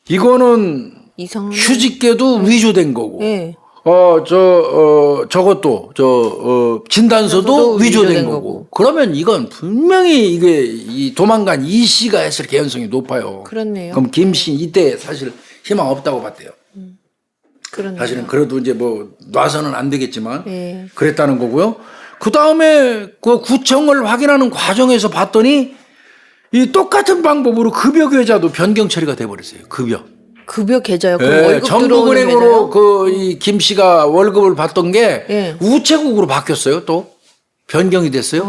[SPEAKER 1] 이거는
[SPEAKER 2] 이상한.
[SPEAKER 1] 휴직계도 위조된 거고
[SPEAKER 2] 네.
[SPEAKER 1] 저것도 진단서도
[SPEAKER 2] 진단서도
[SPEAKER 1] 위조된
[SPEAKER 2] 위조된
[SPEAKER 1] 거고.
[SPEAKER 2] 거고.
[SPEAKER 1] 그러면 이건 분명히 이게 이 도망간 이 씨가 했을 개연성이 높아요.
[SPEAKER 2] 그렇네요.
[SPEAKER 1] 그럼 김 씨 이때 사실 희망 없다고 봤대요.
[SPEAKER 2] 그렇네요.
[SPEAKER 1] 사실은 그래도 이제 뭐 놔서는 안 되겠지만
[SPEAKER 2] 네.
[SPEAKER 1] 그랬다는 거고요. 그 다음에 그 구청을 확인하는 과정에서 봤더니 이 똑같은 방법으로 급여 계좌도 변경 처리가 돼버렸어요.
[SPEAKER 2] 급여 계좌요. 그럼
[SPEAKER 1] 예,
[SPEAKER 2] 월급 들어오는
[SPEAKER 1] 정부은행으로
[SPEAKER 2] 계좌요?
[SPEAKER 1] 그 이 김 씨가 월급을 받던 게
[SPEAKER 2] 예.
[SPEAKER 1] 우체국으로 바뀌었어요. 또 변경이 됐어요.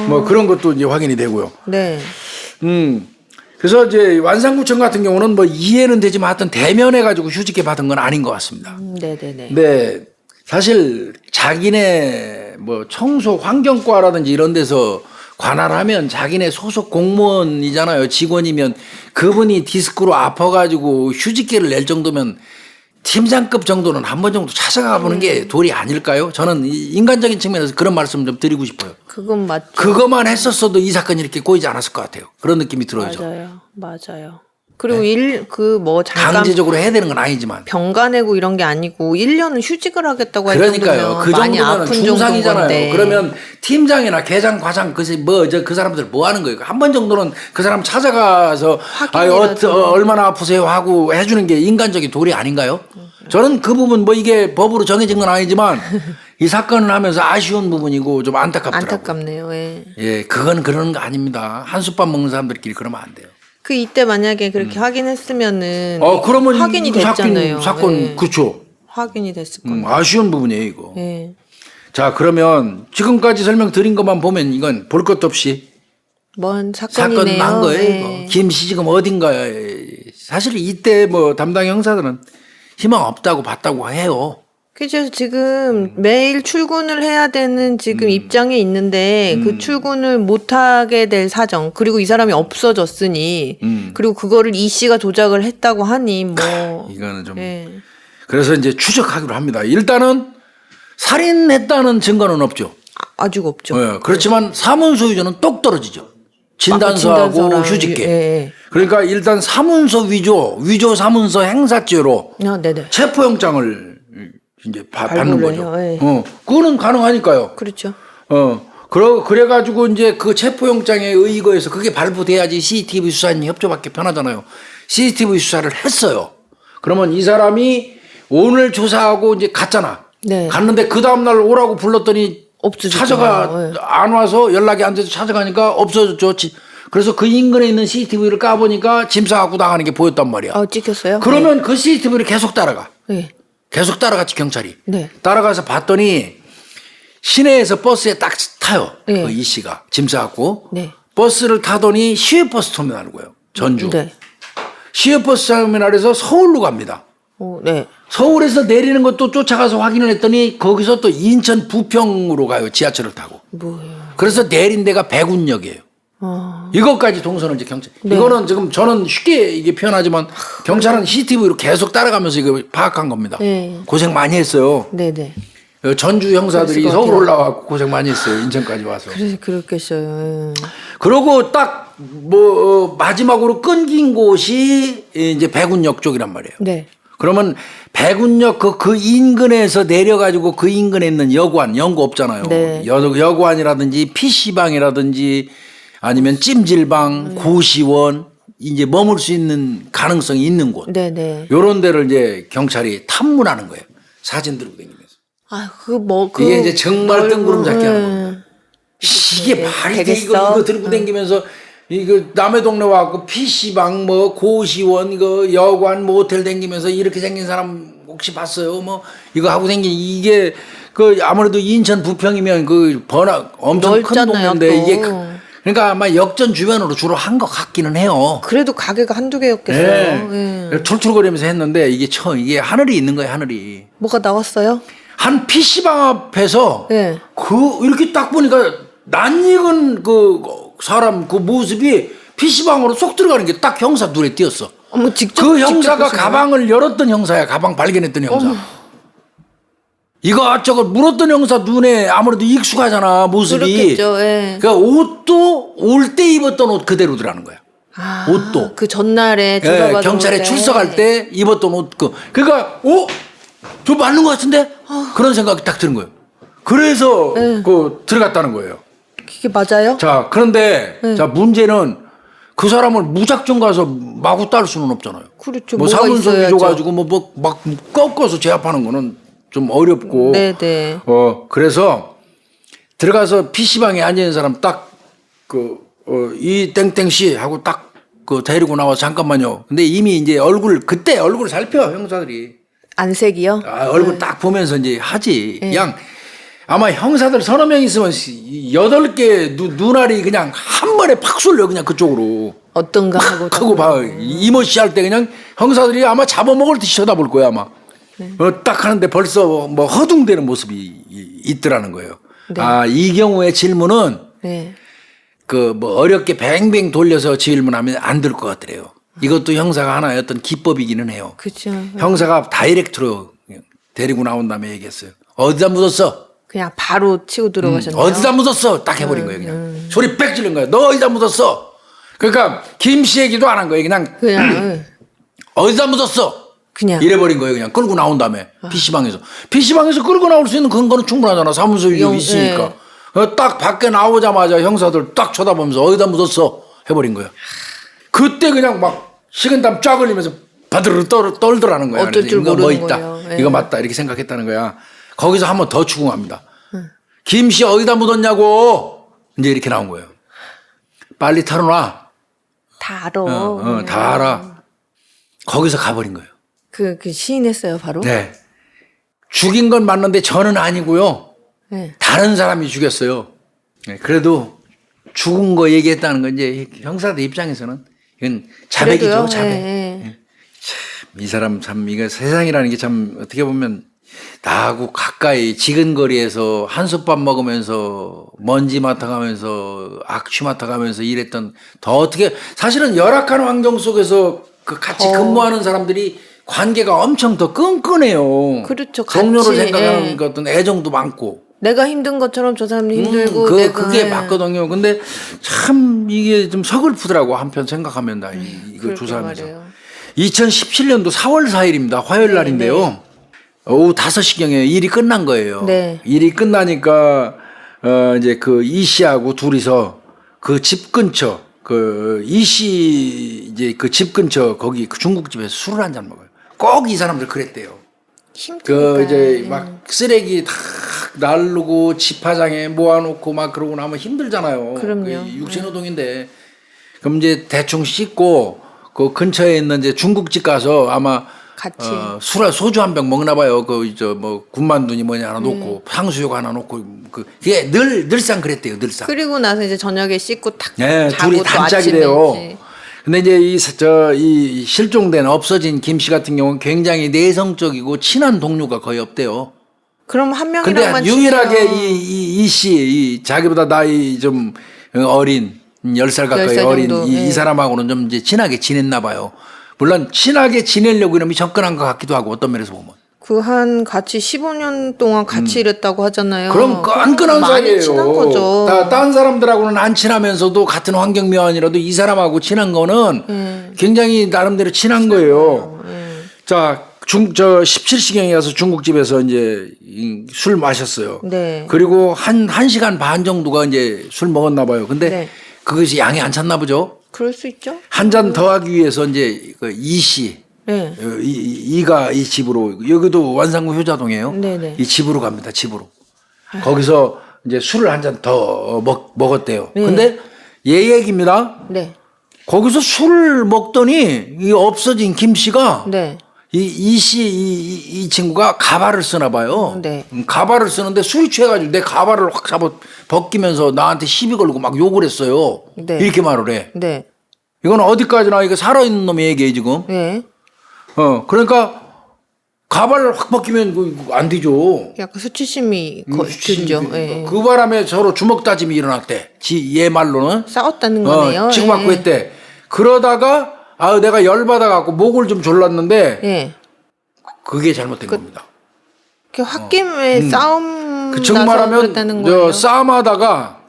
[SPEAKER 1] 뭐 그런 것도 이제 확인이 되고요.
[SPEAKER 2] 네.
[SPEAKER 1] 그래서 이제 완산구청 같은 경우는 뭐 이해는 되지만 하여튼 대면해 가지고 휴직해 받은 건 아닌 것 같습니다.
[SPEAKER 2] 네네네.
[SPEAKER 1] 근데 사실 자기네 뭐 청소 환경과라든지 이런 데서 관할하면 자기네 소속 공무원이잖아요. 직원이면 그분이 디스크로 아파가지고 휴직계를 낼 정도면 팀장급 정도는 한 번 정도 찾아가 보는 게 도리 아닐까요? 저는 인간적인 측면에서 그런 말씀 좀 드리고 싶어요.
[SPEAKER 2] 그건 맞죠.
[SPEAKER 1] 그것만 했었어도 이 사건이 이렇게 꼬이지 않았을 것 같아요. 그런 느낌이 들어요. 저는.
[SPEAKER 2] 맞아요. 그리고 잠깐
[SPEAKER 1] 강제적으로 해야 되는 건 아니지만.
[SPEAKER 2] 병가 내고 이런 게 아니고 1년은 휴직을 하겠다고 할
[SPEAKER 1] 그러니까요.
[SPEAKER 2] 정도면
[SPEAKER 1] 그
[SPEAKER 2] 많이
[SPEAKER 1] 정도면
[SPEAKER 2] 아픈
[SPEAKER 1] 중상이잖아요.
[SPEAKER 2] 정도인데.
[SPEAKER 1] 그러면 팀장이나 계장, 과장 그 사람들 뭐 하는 거예요? 한 번 정도는 그 사람 찾아가서 얼마나 아프세요 하고 해주는 게 인간적인 도리 아닌가요? 저는 그 부분 뭐 이게 법으로 정해진 건 아니지만 이 사건을 하면서 아쉬운 부분이고 좀 안타깝더라고요.
[SPEAKER 2] 안타깝네요. 예.
[SPEAKER 1] 예, 그건 그러는 거 아닙니다. 한솥밥 먹는 사람들끼리 그러면 안 돼요.
[SPEAKER 2] 그 이때 만약에 그렇게 확인했으면은
[SPEAKER 1] 그러면
[SPEAKER 2] 확인이
[SPEAKER 1] 이거
[SPEAKER 2] 됐잖아요.
[SPEAKER 1] 사건
[SPEAKER 2] 예.
[SPEAKER 1] 그렇죠.
[SPEAKER 2] 확인이 됐을 건데.
[SPEAKER 1] 아쉬운 부분이에요, 이거.
[SPEAKER 2] 예.
[SPEAKER 1] 자, 그러면 지금까지 설명드린 것만 보면 이건 볼 것도 없이
[SPEAKER 2] 뭔
[SPEAKER 1] 사건
[SPEAKER 2] 사건이네요.
[SPEAKER 1] 난 거예요.
[SPEAKER 2] 예.
[SPEAKER 1] 이거. 김 씨 지금 어딘가에 사실 이때 뭐 담당 형사들은 희망 없다고 봤다고 해요.
[SPEAKER 2] 그래서 지금 매일 출근을 해야 되는 지금 입장에 있는데 그 출근을 못하게 될 사정 그리고 이 사람이 없어졌으니 그리고 그거를 이 씨가 조작을 했다고 하니 뭐
[SPEAKER 1] 이거는 좀
[SPEAKER 2] 예.
[SPEAKER 1] 그래서 이제 추적하기로 합니다. 일단은 살인했다는 증거는 없죠.
[SPEAKER 2] 아직 없죠.
[SPEAKER 1] 예, 그렇지만 사문서 위조는 똑 떨어지죠. 진단서하고
[SPEAKER 2] 진단서랑
[SPEAKER 1] 휴직계.
[SPEAKER 2] 예.
[SPEAKER 1] 그러니까 일단 사문서 위조 사문서 행사죄로
[SPEAKER 2] 네네.
[SPEAKER 1] 체포영장을 이제 받는
[SPEAKER 2] 발부를
[SPEAKER 1] 거죠.
[SPEAKER 2] 해요. 예.
[SPEAKER 1] 그거는 가능하니까요.
[SPEAKER 2] 그렇죠.
[SPEAKER 1] 그래가지고 이제 그 체포영장에 의거해서 그게 발부돼야지 CCTV 수사님 협조받기 편하잖아요. CCTV 수사를 했어요. 그러면 이 사람이 오늘 조사하고 이제 갔잖아.
[SPEAKER 2] 네.
[SPEAKER 1] 갔는데 그 다음날 오라고 불렀더니
[SPEAKER 2] 없어졌잖아요.
[SPEAKER 1] 안 와서 연락이 안 돼서 찾아가니까 없어졌죠. 그래서 그 인근에 있는 CCTV를 까보니까 짐 싸갖고 나가는 게 보였단 말이야.
[SPEAKER 2] 찍혔어요?
[SPEAKER 1] 그러면 그 CCTV를 계속 따라가.
[SPEAKER 2] 네.
[SPEAKER 1] 계속 따라갔지 경찰이.
[SPEAKER 2] 네.
[SPEAKER 1] 따라가서 봤더니 시내에서 버스에 딱 타요.
[SPEAKER 2] 네.
[SPEAKER 1] 그 이 씨가 짐 싸갖고
[SPEAKER 2] 네.
[SPEAKER 1] 버스를 타더니 시외버스 터미널 거예요. 전주.
[SPEAKER 2] 네.
[SPEAKER 1] 시외버스 터미널에서 서울로 갑니다.
[SPEAKER 2] 네.
[SPEAKER 1] 서울에서 내리는 것도 쫓아가서 확인을 했더니 거기서 또 인천 부평으로 가요. 지하철을 타고.
[SPEAKER 2] 뭐예요?
[SPEAKER 1] 그래서 내린 데가 백운역이에요. 이것까지 동선을 이제 경찰.
[SPEAKER 2] 네.
[SPEAKER 1] 이거는 지금 저는 쉽게 이게 표현하지만 경찰은 CCTV로 계속 따라가면서 이거 파악한 겁니다.
[SPEAKER 2] 네.
[SPEAKER 1] 고생 많이 했어요.
[SPEAKER 2] 네네.
[SPEAKER 1] 전주 형사들이
[SPEAKER 2] 그랬을 것
[SPEAKER 1] 서울
[SPEAKER 2] 같아요.
[SPEAKER 1] 올라와서 고생 많이 했어요. 인천까지 와서.
[SPEAKER 2] 그래서 그렇겠어요.
[SPEAKER 1] 그러고 딱 마지막으로 끊긴 곳이 이제 백운역 쪽이란 말이에요.
[SPEAKER 2] 네.
[SPEAKER 1] 그러면 백운역 그 인근에서 내려가지고 그 인근에 있는 여관, 연구 없잖아요.
[SPEAKER 2] 네.
[SPEAKER 1] 여관이라든지 PC방이라든지 아니면 찜질방, 고시원 이제 머물 수 있는 가능성이 있는 곳.
[SPEAKER 2] 네네.
[SPEAKER 1] 요런 데를 이제 경찰이 탐문하는 거예요. 사진 들고 다니면서. 이게 이제 정말 뜬구름 잡기 하는 겁니다. 이게 말이 돼 이거 들고 다니면서 이거 남의 동네 와갖고 PC방 뭐 고시원 이거 여관 모텔 다니면서 이렇게 생긴 사람 혹시 봤어요? 뭐 이거 하고 생긴 이게 그 아무래도 인천 부평이면 그 번화 엄청 큰
[SPEAKER 2] 넓잖아요,
[SPEAKER 1] 동네인데
[SPEAKER 2] 또.
[SPEAKER 1] 이게 그러니까 아마 역전 주변으로 주로 한 것 같기는 해요.
[SPEAKER 2] 그래도 가게가 한두 개였겠어요. 예.
[SPEAKER 1] 출출거리면서 했는데 이게 하늘이 있는 거예요, 하늘이.
[SPEAKER 2] 뭐가 나왔어요?
[SPEAKER 1] 한 PC방 앞에서
[SPEAKER 2] 네.
[SPEAKER 1] 이렇게 딱 보니까 낯익은 그 사람 그 모습이 PC방으로 쏙 들어가는 게 딱 형사 눈에 띄었어.
[SPEAKER 2] 직접
[SPEAKER 1] 그 형사가
[SPEAKER 2] 보신
[SPEAKER 1] 가방을 열었던 형사야. 가방 발견했던 형사. 이것저것 물었던 형사 눈에 아무래도 익숙하잖아 모습이.
[SPEAKER 2] 그렇겠죠. 예.
[SPEAKER 1] 그러니까 옷도 올 때 입었던 옷 그대로더라는 거야. 옷도.
[SPEAKER 2] 그 전날에
[SPEAKER 1] 예,
[SPEAKER 2] 조사받은
[SPEAKER 1] 경찰에
[SPEAKER 2] 옷에.
[SPEAKER 1] 출석할 때 입었던 옷 그러니까 저 맞는 것 같은데? 그런 생각이 딱 드는 거예요. 그래서 그 들어갔다는 거예요.
[SPEAKER 2] 그게 맞아요?
[SPEAKER 1] 자, 그런데 자 문제는 그 사람을 무작정 가서 마구 따를 수는 없잖아요.
[SPEAKER 2] 그렇죠.
[SPEAKER 1] 뭐
[SPEAKER 2] 뭐가
[SPEAKER 1] 사문서
[SPEAKER 2] 있어야죠.
[SPEAKER 1] 줘가지고 뭐 막 꺾어서 제압하는 거는 좀 어렵고.
[SPEAKER 2] 네네.
[SPEAKER 1] 그래서 들어가서 PC방에 앉아있는 사람 딱 이 땡땡 씨 하고 딱 그 데리고 나와 잠깐만요. 근데 이미 이제 그때 얼굴 살펴 형사들이.
[SPEAKER 2] 안색이요?
[SPEAKER 1] 얼굴 딱 보면서 이제 하지. 그냥 아마 형사들 서너 명 있으면 8개 눈알이 그냥 한 번에 팍 쏠려 그냥 그쪽으로.
[SPEAKER 2] 어떤가 하고.
[SPEAKER 1] 하고 봐. 이모 씨 할 때 그냥 형사들이 아마 잡아먹을 듯이 쳐다볼 거야 아마. 딱 하는데 벌써 뭐 허둥대는 모습이 있더라는 거예요.
[SPEAKER 2] 네.
[SPEAKER 1] 이 경우의 질문은
[SPEAKER 2] 네.
[SPEAKER 1] 그 뭐 어렵게 뱅뱅 돌려서 질문하면 안 될 것 같더래요. 이것도 형사가 하나의 어떤 기법이기는 해요.
[SPEAKER 2] 그죠.
[SPEAKER 1] 형사가 다이렉트로 데리고 나온 다음에 얘기했어요. 어디다 묻었어?
[SPEAKER 2] 그냥 바로 치고 들어가셨네요.
[SPEAKER 1] 어디다 묻었어? 딱 해버린 거예요 그냥. 소리 빽 지른 거예요. 너 어디다 묻었어? 그러니까 김 씨 얘기도 안 한 거예요.
[SPEAKER 2] 그냥
[SPEAKER 1] 어디다 묻었어?
[SPEAKER 2] 그냥.
[SPEAKER 1] 이래버린 거예요. 그냥 끌고 나온 다음에 PC방에서. PC방에서 끌고 나올 수 있는 근거는 충분하잖아. 사무소 위에 있으니까. 딱 밖에 나오자마자 형사들 딱 쳐다보면서 어디다 묻었어? 해버린 거예요. 그때 그냥 막 식은땀 쫙 흘리면서 바드르 떨더라는 거야.
[SPEAKER 2] 어쩔 줄
[SPEAKER 1] 이거 뭐
[SPEAKER 2] 모르는
[SPEAKER 1] 있다.
[SPEAKER 2] 거예요. 예.
[SPEAKER 1] 이거 맞다. 이렇게 생각했다는 거야. 거기서 한 번 더 추궁합니다. 김씨 어디다 묻었냐고. 이제 이렇게 나온 거예요. 빨리 털어놔.
[SPEAKER 2] 다 알아.
[SPEAKER 1] 다 알아. 거기서 가버린 거예요.
[SPEAKER 2] 그 시인했어요 바로.
[SPEAKER 1] 네. 죽인 건 맞는데 저는 아니고요.
[SPEAKER 2] 네.
[SPEAKER 1] 다른 사람이 죽였어요. 네, 그래도 죽은 거 얘기했다는 건 이제 형사들 입장에서는 이건 자백이죠,
[SPEAKER 2] 그래도요?
[SPEAKER 1] 자백.
[SPEAKER 2] 네.
[SPEAKER 1] 이 사람 참 이거 세상이라는 게 참 어떻게 보면 나하고 가까이 지근거리에서 한솥밥 먹으면서 먼지 맡아가면서 악취 맡아가면서 일했던 더 어떻게 사실은 열악한 환경 속에서 그 같이 근무하는 사람들이 관계가 엄청 더 끈끈해요.
[SPEAKER 2] 그렇죠.
[SPEAKER 1] 동료를
[SPEAKER 2] 같이,
[SPEAKER 1] 생각하는 그 어떤 애정도 많고.
[SPEAKER 2] 내가 힘든 것처럼 저 사람도 힘들고
[SPEAKER 1] 그게 맞거든요. 근데 참 이게 좀 서글프더라고 한편 생각하면 다 이거
[SPEAKER 2] 그러게
[SPEAKER 1] 조사하면서.
[SPEAKER 2] 말이에요.
[SPEAKER 1] 2017년도 4월 4일입니다. 화요일 날인데요. 오후 5시경에 일이 끝난 거예요.
[SPEAKER 2] 네.
[SPEAKER 1] 일이 끝나니까 이제 그 이 씨하고 둘이서 그 집 근처 그 이 씨 이제 그 집 근처 거기 그 중국집에서 술을 한 잔 먹어요. 꼭 이 사람들 그랬대요.
[SPEAKER 2] 힘드니까.
[SPEAKER 1] 그 이제 막 쓰레기 다 날르고 집 화장에 모아놓고 막 그러고 나면 힘들잖아요.
[SPEAKER 2] 그럼요.
[SPEAKER 1] 그 육신노동인데 그럼 이제 대충 씻고 그 근처에 있는 이제 중국집 가서 아마
[SPEAKER 2] 같이.
[SPEAKER 1] 소주 한 병 먹나 봐요. 그 저 뭐 군만두니 뭐냐 하나 놓고 탕수육 하나 놓고 그게 늘상 그랬대요. 늘상.
[SPEAKER 2] 그리고 나서 이제 저녁에 씻고 탁
[SPEAKER 1] 네,
[SPEAKER 2] 자고
[SPEAKER 1] 둘이
[SPEAKER 2] 또
[SPEAKER 1] 단짝이
[SPEAKER 2] 아침에
[SPEAKER 1] 돼요.
[SPEAKER 2] 이제.
[SPEAKER 1] 근데 이제 이 실종된 없어진 김 씨 같은 경우는 굉장히 내성적이고 친한 동료가 거의 없대요.
[SPEAKER 2] 그럼 한
[SPEAKER 1] 근데
[SPEAKER 2] 명이랑만
[SPEAKER 1] 유일하게
[SPEAKER 2] 친해요.
[SPEAKER 1] 이 씨, 자기보다 나이 좀 어린 10살 가까이
[SPEAKER 2] 10살
[SPEAKER 1] 어린
[SPEAKER 2] 정도,
[SPEAKER 1] 이
[SPEAKER 2] 예.
[SPEAKER 1] 사람하고는 좀 이제 친하게 지냈나 봐요. 물론 친하게 지내려고 이러면 접근한 것 같기도 하고 어떤 면에서 보면.
[SPEAKER 2] 그 한 같이 15년 동안 같이 일했다고 하잖아요.
[SPEAKER 1] 그럼 끈끈한
[SPEAKER 2] 많이
[SPEAKER 1] 사이예요.
[SPEAKER 2] 친한 거죠.
[SPEAKER 1] 딴 사람들하고는 안 친하면서도 같은 환경 묘안이라도 이 사람하고 친한 거는 굉장히 나름대로 친한 거예요. 자, 저 17시경에 가서 중국집에서 이제 술 마셨어요.
[SPEAKER 2] 네.
[SPEAKER 1] 그리고 한 시간 반 정도가 이제 술 먹었나 봐요. 근데
[SPEAKER 2] 네.
[SPEAKER 1] 그것이 양이 안 찼나 보죠.
[SPEAKER 2] 그럴 수 있죠.
[SPEAKER 1] 한 잔 더 하기 위해서 이제 그 이 씨,
[SPEAKER 2] 네.
[SPEAKER 1] 이가 이 집으로 여기도 완산구 효자동이에요.
[SPEAKER 2] 네네.
[SPEAKER 1] 이 집으로 갑니다. 집으로. 거기서 이제 술을 한 잔 더 먹었대요.
[SPEAKER 2] 네.
[SPEAKER 1] 근데 얘 얘기입니다.
[SPEAKER 2] 네.
[SPEAKER 1] 거기서 술을 먹더니 이 없어진 김 씨가
[SPEAKER 2] 네.
[SPEAKER 1] 이 친구가 가발을 쓰나 봐요.
[SPEAKER 2] 네.
[SPEAKER 1] 가발을 쓰는데 술이 취해가지고 내 가발을 확 잡아 벗기면서 나한테 시비 걸고 막 욕을 했어요.
[SPEAKER 2] 네.
[SPEAKER 1] 이렇게 말을 해.
[SPEAKER 2] 네.
[SPEAKER 1] 이건 어디까지나 이거 살아있는 놈의 얘기예요 지금.
[SPEAKER 2] 네.
[SPEAKER 1] 그러니까 가발을 확 벗기면 그거 안 되죠.
[SPEAKER 2] 약간 수치심이 들죠. 예.
[SPEAKER 1] 그 바람에 서로 주먹 다짐이 일어났대. 얘 말로는.
[SPEAKER 2] 싸웠다는 거네요.
[SPEAKER 1] 치고받고
[SPEAKER 2] 예.
[SPEAKER 1] 했대. 그러다가 내가 열받아 갖고 목을 좀 졸랐는데
[SPEAKER 2] 예.
[SPEAKER 1] 그게 잘못된 겁니다.
[SPEAKER 2] 그 홧김에 싸움
[SPEAKER 1] 그쪽
[SPEAKER 2] 나서
[SPEAKER 1] 말하면
[SPEAKER 2] 그랬다는 거예요.
[SPEAKER 1] 싸움하다가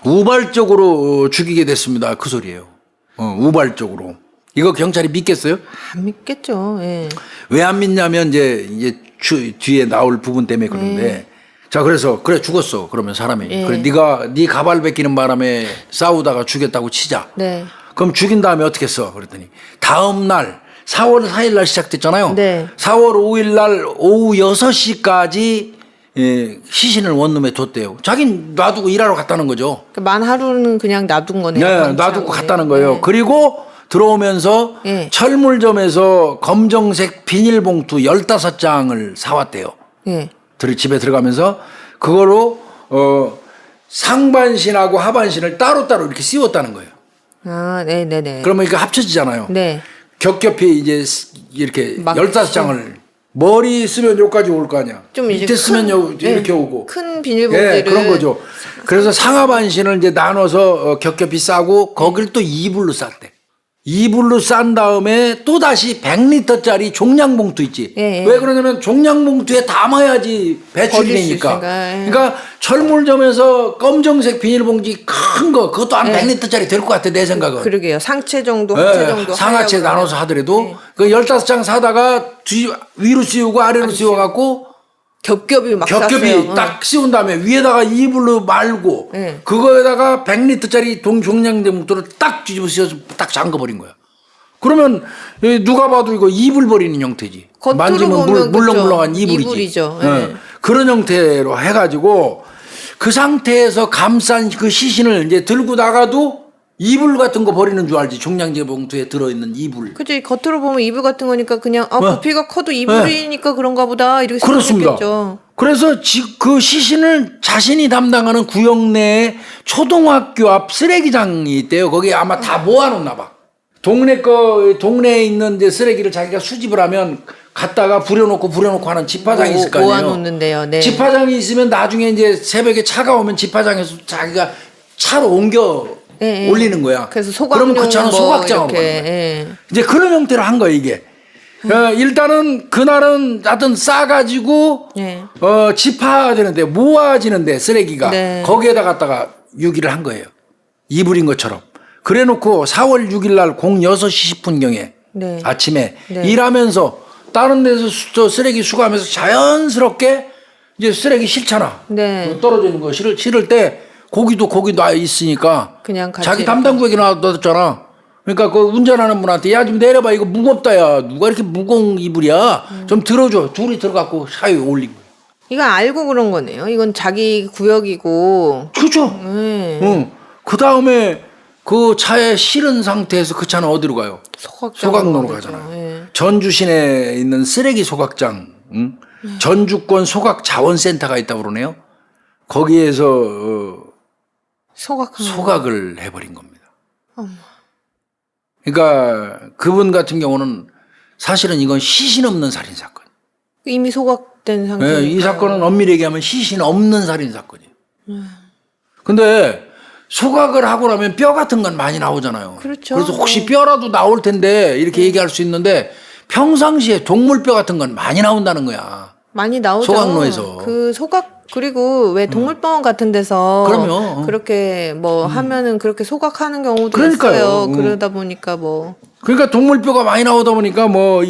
[SPEAKER 1] 우발적으로 죽이게 됐습니다. 그 소리예요. 우발적으로. 이거 경찰이 믿겠어요?
[SPEAKER 2] 안 믿겠죠. 예.
[SPEAKER 1] 왜 안 믿냐면 이제 뒤에 나올 부분 때문에 그런데 자 그래서 그래 죽었어 그러면 사람이
[SPEAKER 2] 예.
[SPEAKER 1] 그래 네가 네 가발 벗기는 바람에 싸우다가 죽였다고 치자.
[SPEAKER 2] 네.
[SPEAKER 1] 그럼 죽인 다음에 어떻게 했어? 그랬더니 다음 날 4월 4일 날 시작됐잖아요.
[SPEAKER 2] 네.
[SPEAKER 1] 4월 5일 날 오후 6시까지 시신을 원룸에 뒀대요. 자긴 놔두고 일하러 갔다는 거죠.
[SPEAKER 2] 그만 하루는 그냥 놔둔 거네요.
[SPEAKER 1] 네,
[SPEAKER 2] 방치하고.
[SPEAKER 1] 놔두고 갔다는 거예요.
[SPEAKER 2] 네.
[SPEAKER 1] 그리고 들어오면서
[SPEAKER 2] 네.
[SPEAKER 1] 철물점에서 검정색 비닐봉투 15장을 사왔대요.
[SPEAKER 2] 네.
[SPEAKER 1] 집에 들어가면서 그거로 상반신하고 하반신을 따로따로 이렇게 씌웠다는 거예요.
[SPEAKER 2] 아, 네네네.
[SPEAKER 1] 그러면 이게 합쳐지잖아요.
[SPEAKER 2] 네.
[SPEAKER 1] 겹겹이 이제 이렇게
[SPEAKER 2] 막
[SPEAKER 1] 15장을 머리 쓰면 여기까지 올 거 아니야.
[SPEAKER 2] 좀 이제
[SPEAKER 1] 밑에 쓰면 이렇게
[SPEAKER 2] 네.
[SPEAKER 1] 오고.
[SPEAKER 2] 큰 비닐봉지를.
[SPEAKER 1] 예, 그런 거죠. 그래서 상하반신을 이제 나눠서 겹겹이 싸고 거기를 또 이불로 쌌대. 이불로 싼 다음에 또 다시 100리터짜리 종량봉투 있지.
[SPEAKER 2] 예, 예.
[SPEAKER 1] 왜 그러냐면 종량봉투에 담아야지
[SPEAKER 2] 버릴 수
[SPEAKER 1] 배출되니까.
[SPEAKER 2] 있으니까, 예.
[SPEAKER 1] 그러니까 철물점에서 검정색 비닐봉지 큰 거 그것도 한
[SPEAKER 2] 예.
[SPEAKER 1] 100리터짜리 될 것 같아 내 생각은.
[SPEAKER 2] 그러게요. 상체 정도, 하체 정도.
[SPEAKER 1] 상하체
[SPEAKER 2] 하려고
[SPEAKER 1] 나눠서 하더라도
[SPEAKER 2] 네.
[SPEAKER 1] 그 15장 사다가 위로 씌우고 아래로 씌워갖고
[SPEAKER 2] 겹겹이 막
[SPEAKER 1] 겹겹이
[SPEAKER 2] 쌌어요.
[SPEAKER 1] 딱 씌운 다음에 위에다가 이불로 말고
[SPEAKER 2] 네.
[SPEAKER 1] 그거에다가 100리터짜리 종량제 봉투를 딱 뒤집어 씌워서 딱 잠궈버린 거야. 그러면 누가 봐도 이거 이불 버리는 형태지.
[SPEAKER 2] 겉으로
[SPEAKER 1] 만지면
[SPEAKER 2] 보면
[SPEAKER 1] 물렁물렁한
[SPEAKER 2] 그쵸.
[SPEAKER 1] 이불이지.
[SPEAKER 2] 이불이죠.
[SPEAKER 1] 어.
[SPEAKER 2] 네.
[SPEAKER 1] 그런 형태로 해가지고 그 상태에서 감싼 그 시신을 이제 들고 나가도 이불 같은 거 버리는 줄 알지. 종량제 봉투에 들어있는 이불.
[SPEAKER 2] 그죠. 겉으로 보면 이불 같은 거니까 그냥 부피가 커도 이불이니까 그런가 보다 이렇게
[SPEAKER 1] 그렇습니다.
[SPEAKER 2] 생각했겠죠.
[SPEAKER 1] 그래서 그 시신을 자신이 담당하는 구역 내에 초등학교 앞 쓰레기장이 있대요. 거기 아마 다 모아놓나 봐. 동네에 있는 이제 쓰레기를 자기가 수집을 하면 갖다가 부려놓고 하는 집화장이 있을 거 아니에요.
[SPEAKER 2] 모아놓는데요. 네.
[SPEAKER 1] 집화장이 있으면 나중에 이제 새벽에 차가 오면 집화장에서 자기가 차로 옮겨
[SPEAKER 2] 예, 예.
[SPEAKER 1] 올리는 거야.
[SPEAKER 2] 그래서 소각용
[SPEAKER 1] 그러면 그 차는 소각장으로
[SPEAKER 2] 이렇게,
[SPEAKER 1] 가는 거야.
[SPEAKER 2] 예.
[SPEAKER 1] 이제 그런 형태로 한 거야 이게. 일단은 그날은 하여튼 싸가지고
[SPEAKER 2] 예.
[SPEAKER 1] 집화되는데 모아지는데 쓰레기가
[SPEAKER 2] 네.
[SPEAKER 1] 거기에다 갖다가 유기를 한 거예요. 이불인 것처럼. 그래놓고 4월 6일 날 06시 10분경에
[SPEAKER 2] 네.
[SPEAKER 1] 아침에
[SPEAKER 2] 네.
[SPEAKER 1] 일하면서 다른 데서 저 쓰레기 수거하면서 자연스럽게 이제 쓰레기 싫잖아.
[SPEAKER 2] 네.
[SPEAKER 1] 그 떨어져 있는 거 실을 때 고기도 거기 놔 있으니까
[SPEAKER 2] 그냥 같이
[SPEAKER 1] 자기
[SPEAKER 2] 이렇게.
[SPEAKER 1] 담당구역에 놔뒀잖아. 그러니까 그 운전하는 분한테 야 좀 내려봐 이거 무겁다 야 누가 이렇게 무거운 이불이야 좀 들어줘. 둘이 들어갖고 사이에 올린 거야.
[SPEAKER 2] 이건 알고 그런 거네요. 이건 자기 구역이고.
[SPEAKER 1] 그렇죠.
[SPEAKER 2] 네.
[SPEAKER 1] 그 다음에 그 차에 실은 상태에서 그 차는 어디로 가요? 소각로로 가잖아.
[SPEAKER 2] 예.
[SPEAKER 1] 전주 시내에 있는 쓰레기 소각장, 전주권 소각 자원센터가 있다고 그러네요. 거기에서 소각을 해버린 겁니다. 그러니까 그분 같은 경우는 사실은 이건 시신 없는 살인 사건.
[SPEAKER 2] 이미 소각된 상태.
[SPEAKER 1] 이 사건은 엄밀히 얘기하면 시신 없는 살인 사건이에요. 근데 소각을 하고 나면 뼈 같은 건 많이 나오잖아요.
[SPEAKER 2] 그렇죠.
[SPEAKER 1] 그래서 혹시 뼈라도 나올 텐데 이렇게 얘기할 수 있는데 평상시에 동물뼈 같은 건 많이 나온다는 거야.
[SPEAKER 2] 많이 나오죠.
[SPEAKER 1] 소각로에서.
[SPEAKER 2] 그 소각 그리고 왜 동물병원 같은 데서
[SPEAKER 1] 그럼요.
[SPEAKER 2] 그렇게 뭐 하면은 그렇게 소각하는 경우도
[SPEAKER 1] 그러니까요.
[SPEAKER 2] 있어요. 그러다 보니까 뭐
[SPEAKER 1] 그러니까 동물뼈가 많이 나오다 보니까 뭐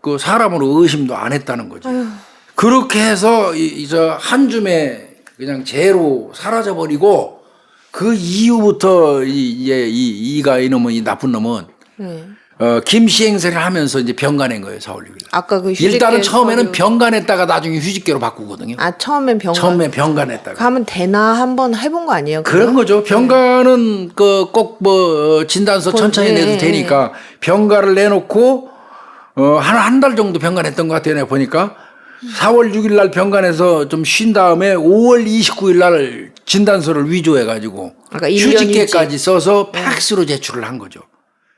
[SPEAKER 1] 그 사람으로 의심도 안 했다는 거지. 그렇게 해서 한 줌에 그냥 죄로 사라져 버리고 그 이후부터 이가 이놈은 이 나쁜 놈은 김씨 행세를 하면서 이제 병가낸 거예요 4월 6일.
[SPEAKER 2] 아까 그
[SPEAKER 1] 일단은 처음에는 병가냈다가 나중에 휴직계로 바꾸거든요.
[SPEAKER 2] 처음엔 병가.
[SPEAKER 1] 처음에 병가냈다가.
[SPEAKER 2] 하면 되나 한번 해본 거 아니에요?
[SPEAKER 1] 그런 거죠. 병가는 꼭 뭐 진단서 천천히 내도 되니까 병가를 내놓고 한 달 정도 병가냈던 것 같아요. 내가 보니까 4월 6일 날 병간에서 좀 쉰 다음에 5월 29일 날 진단서를 위조해가지고 휴직계까지 써서 팩스로 제출을 한 거죠.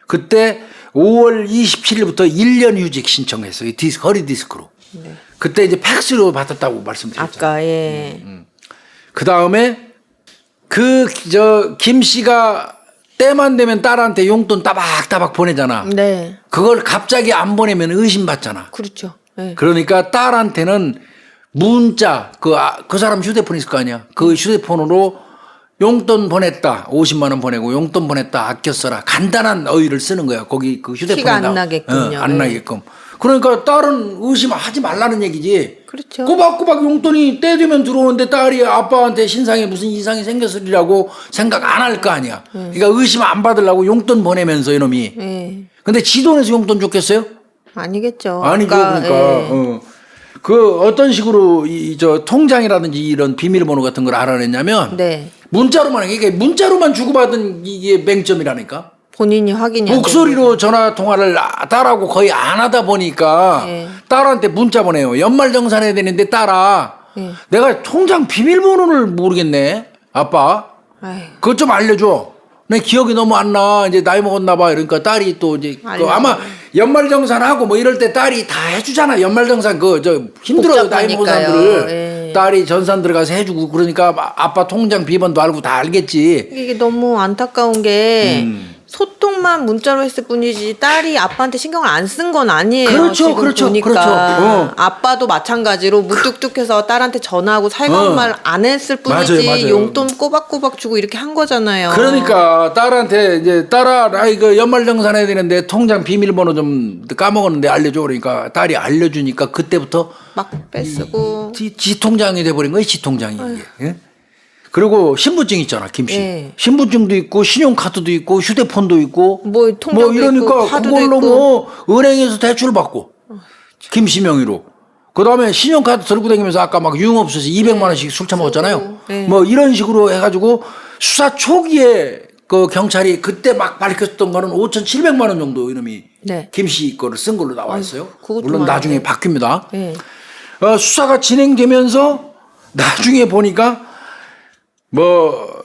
[SPEAKER 1] 그때 5월 27일부터 1년 휴직 신청했어요. 허리 디스크로. 네. 그때 이제 팩스로 받았다고 말씀드렸잖아요.
[SPEAKER 2] 아까 예.
[SPEAKER 1] 그 다음에 김 씨가 때만 되면 딸한테 용돈 따박따박 보내잖아.
[SPEAKER 2] 네.
[SPEAKER 1] 그걸 갑자기 안 보내면 의심받잖아.
[SPEAKER 2] 그렇죠. 네.
[SPEAKER 1] 그러니까 딸한테는 문자 그 사람 휴대폰 있을 거 아니야. 그 휴대폰으로 용돈 보냈다. 50만 원 보내고 용돈 보냈다. 아껴 써라. 간단한 어휘를 쓰는 거야. 거기 그 휴대폰에
[SPEAKER 2] 티가 안 나게끔요.
[SPEAKER 1] 안
[SPEAKER 2] 네.
[SPEAKER 1] 나게끔. 그러니까 딸은 의심하지 말라는 얘기지.
[SPEAKER 2] 그렇죠.
[SPEAKER 1] 꼬박꼬박 용돈이 때 되면 들어오는데 딸이 아빠한테 신상에 무슨 이상이 생겼으리라고 생각 안 할 거 아니야. 그러니까 의심 안 받으려고 용돈 보내면서 이놈이.
[SPEAKER 2] 예.
[SPEAKER 1] 근데 지 돈에서 용돈 줬겠어요?
[SPEAKER 2] 아니겠죠.
[SPEAKER 1] 아니죠. 그러니까
[SPEAKER 2] 예.
[SPEAKER 1] 그 어떤 식으로 이 저 통장이라든지 이런 비밀번호 같은 걸 알아냈냐면
[SPEAKER 2] 네.
[SPEAKER 1] 문자로만 이게 문자로만 주고받은 이게 맹점이라니까.
[SPEAKER 2] 본인이 확인이 안
[SPEAKER 1] 목소리로 전화 통화를 딸하고 거의 안 하다 보니까
[SPEAKER 2] 예.
[SPEAKER 1] 딸한테 문자 보내요. 연말정산해야 되는데 딸아,
[SPEAKER 2] 예.
[SPEAKER 1] 내가 통장 비밀번호를 모르겠네. 아빠,
[SPEAKER 2] 아휴.
[SPEAKER 1] 그것 좀 알려줘. 내 기억이 너무 안 나. 이제 나이 먹었나 봐. 그러니까 딸이 또 이제 그 아마 연말정산하고 뭐 이럴 때 딸이 다 해주잖아. 연말정산 저 힘들어요. 나이 먹은
[SPEAKER 2] 복잡하니까요.
[SPEAKER 1] 사람들을.
[SPEAKER 2] 예.
[SPEAKER 1] 딸이 전산 들어가서 해주고 그러니까 아빠 통장 비번도 알고 다 알겠지.
[SPEAKER 2] 이게 너무 안타까운 게 소통만 문자로 했을 뿐이지 딸이 아빠한테 신경을 안 쓴 건 아니에요.
[SPEAKER 1] 그렇죠,
[SPEAKER 2] 지금
[SPEAKER 1] 그렇죠,
[SPEAKER 2] 보니까.
[SPEAKER 1] 그렇죠.
[SPEAKER 2] 아빠도 마찬가지로 무뚝뚝해서 딸한테 전화하고 살가운 말 안 했을 뿐이지
[SPEAKER 1] 맞아요, 맞아요.
[SPEAKER 2] 용돈 꼬박꼬박 주고 이렇게 한 거잖아요.
[SPEAKER 1] 그러니까 딸한테 이제 딸아 나 이거 연말정산 해야 되는데 통장 비밀번호 좀 까먹었는데 알려줘 그러니까 딸이 알려주니까 그때부터
[SPEAKER 2] 막 뺏쓰고
[SPEAKER 1] 지 통장이 돼버린 거예요. 지 통장이 이게. 예? 그리고 신분증 있잖아 김씨.
[SPEAKER 2] 예.
[SPEAKER 1] 신분증도 있고 신용카드도 있고 휴대폰도 있고
[SPEAKER 2] 뭐 통장도
[SPEAKER 1] 이러니까
[SPEAKER 2] 있고 카드도
[SPEAKER 1] 그걸로
[SPEAKER 2] 있고.
[SPEAKER 1] 뭐 은행에서 대출 받고 김씨 명의로. 그다음에 신용카드 들고 다니면서 아까 막 유흥업소에서 200만 원씩 술 처먹었잖아요.
[SPEAKER 2] 네.
[SPEAKER 1] 뭐 이런 식으로 해가지고 수사 초기에 그 경찰이 그때 막 밝혔던 거는 5,700만 원 정도 이놈이
[SPEAKER 2] 네.
[SPEAKER 1] 김씨 거를 쓴 걸로 나와 있어요.
[SPEAKER 2] 그것도
[SPEAKER 1] 물론
[SPEAKER 2] 많네.
[SPEAKER 1] 나중에 바뀝니다.
[SPEAKER 2] 예.
[SPEAKER 1] 수사가 진행되면서 나중에 보니까 뭐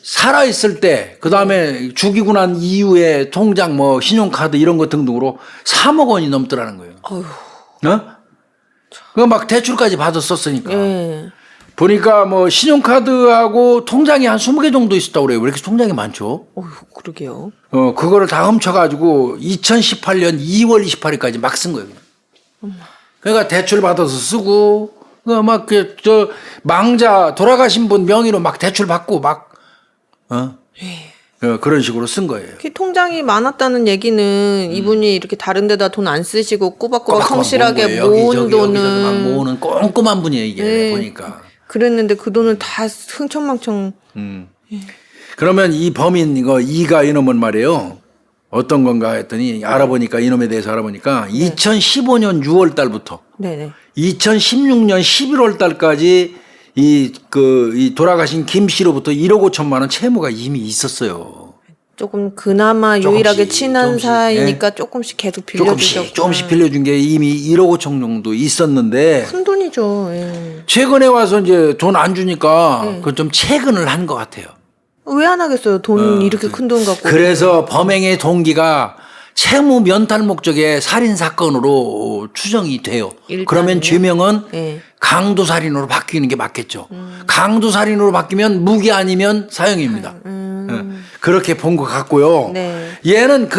[SPEAKER 1] 살아있을 때 그다음에 죽이고 난 이후에 통장 뭐 신용카드 이런 거 등등으로 3억 원이 넘더라는 거예요.
[SPEAKER 2] 어휴.
[SPEAKER 1] 어? 그거 막 대출까지 받았었으니까.
[SPEAKER 2] 예.
[SPEAKER 1] 보니까 뭐 신용카드하고 통장이 한 20개 정도 있었다고 그래요. 왜 이렇게 통장이 많죠?
[SPEAKER 2] 어휴, 그러게요.
[SPEAKER 1] 그거를 다 훔쳐가지고 2018년 2월 28일까지 막 쓴 거예요. 그러니까 대출 받아서 쓰고, 막, 저, 망자, 돌아가신 분 명의로 막 대출 받고 막, 그런 식으로 쓴 거예요.
[SPEAKER 2] 그 통장이 많았다는 얘기는 이분이 이렇게 다른 데다 돈 안 쓰시고 꼬박꼬박 성실하게 모은 돈은
[SPEAKER 1] 막 모으는 꼼꼼한 분이에요, 이게.
[SPEAKER 2] 네.
[SPEAKER 1] 보니까.
[SPEAKER 2] 그랬는데 그 돈을 다 흥청망청
[SPEAKER 1] 그러면 이 범인, 이가 이놈은 말이에요. 어떤 건가 했더니 알아보니까 이놈에 대해서 알아보니까 2015년 6월 달부터
[SPEAKER 2] 네네
[SPEAKER 1] 2016년 11월 달까지 이 돌아가신 김 씨로부터 1억 5천만 원 채무가 이미 있었어요.
[SPEAKER 2] 조금 그나마
[SPEAKER 1] 조금씩,
[SPEAKER 2] 유일하게 친한
[SPEAKER 1] 조금씩,
[SPEAKER 2] 사이니까 조금씩 계속 빌려주셨구나.
[SPEAKER 1] 조금씩 빌려준 게 이미 1억 5천 정도 있었는데
[SPEAKER 2] 큰 돈이죠. 예.
[SPEAKER 1] 최근에 와서 이제 돈 안 주니까 그건 좀 채근을 한 것 같아요.
[SPEAKER 2] 왜 안 하겠어요? 돈 이렇게 큰 돈 갖고.
[SPEAKER 1] 그래서 범행의 동기가 채무 면탈 목적의 살인 사건으로 추정이 돼요.
[SPEAKER 2] 일단은요?
[SPEAKER 1] 그러면 죄명은
[SPEAKER 2] 예.
[SPEAKER 1] 강도 살인으로 바뀌는 게 맞겠죠. 강도 살인으로 바뀌면 무기 아니면 사형입니다. 예. 그렇게 본 것 같고요.
[SPEAKER 2] 네.
[SPEAKER 1] 얘는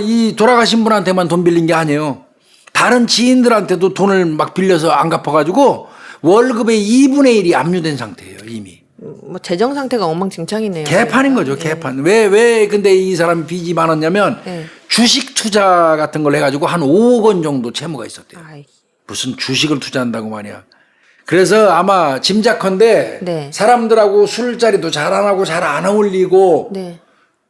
[SPEAKER 1] 이 돌아가신 분한테만 돈 빌린 게 아니에요. 다른 지인들한테도 돈을 막 빌려서 안 갚아가지고 월급의 2분의 1이 압류된 상태예요, 이미.
[SPEAKER 2] 뭐 재정 상태가 엉망진창이네요.
[SPEAKER 1] 개판인 거죠, 개판. 왜 근데 이 사람이 빚이 많았냐면
[SPEAKER 2] 네.
[SPEAKER 1] 주식 투자 같은 걸 해가지고 한 5억 원 정도 채무가 있었대요.
[SPEAKER 2] 아이,
[SPEAKER 1] 무슨 주식을 투자한다고 말이야. 그래서 아마 짐작컨대
[SPEAKER 2] 네.
[SPEAKER 1] 사람들하고 술자리도 잘 안 하고 잘 안 어울리고
[SPEAKER 2] 네.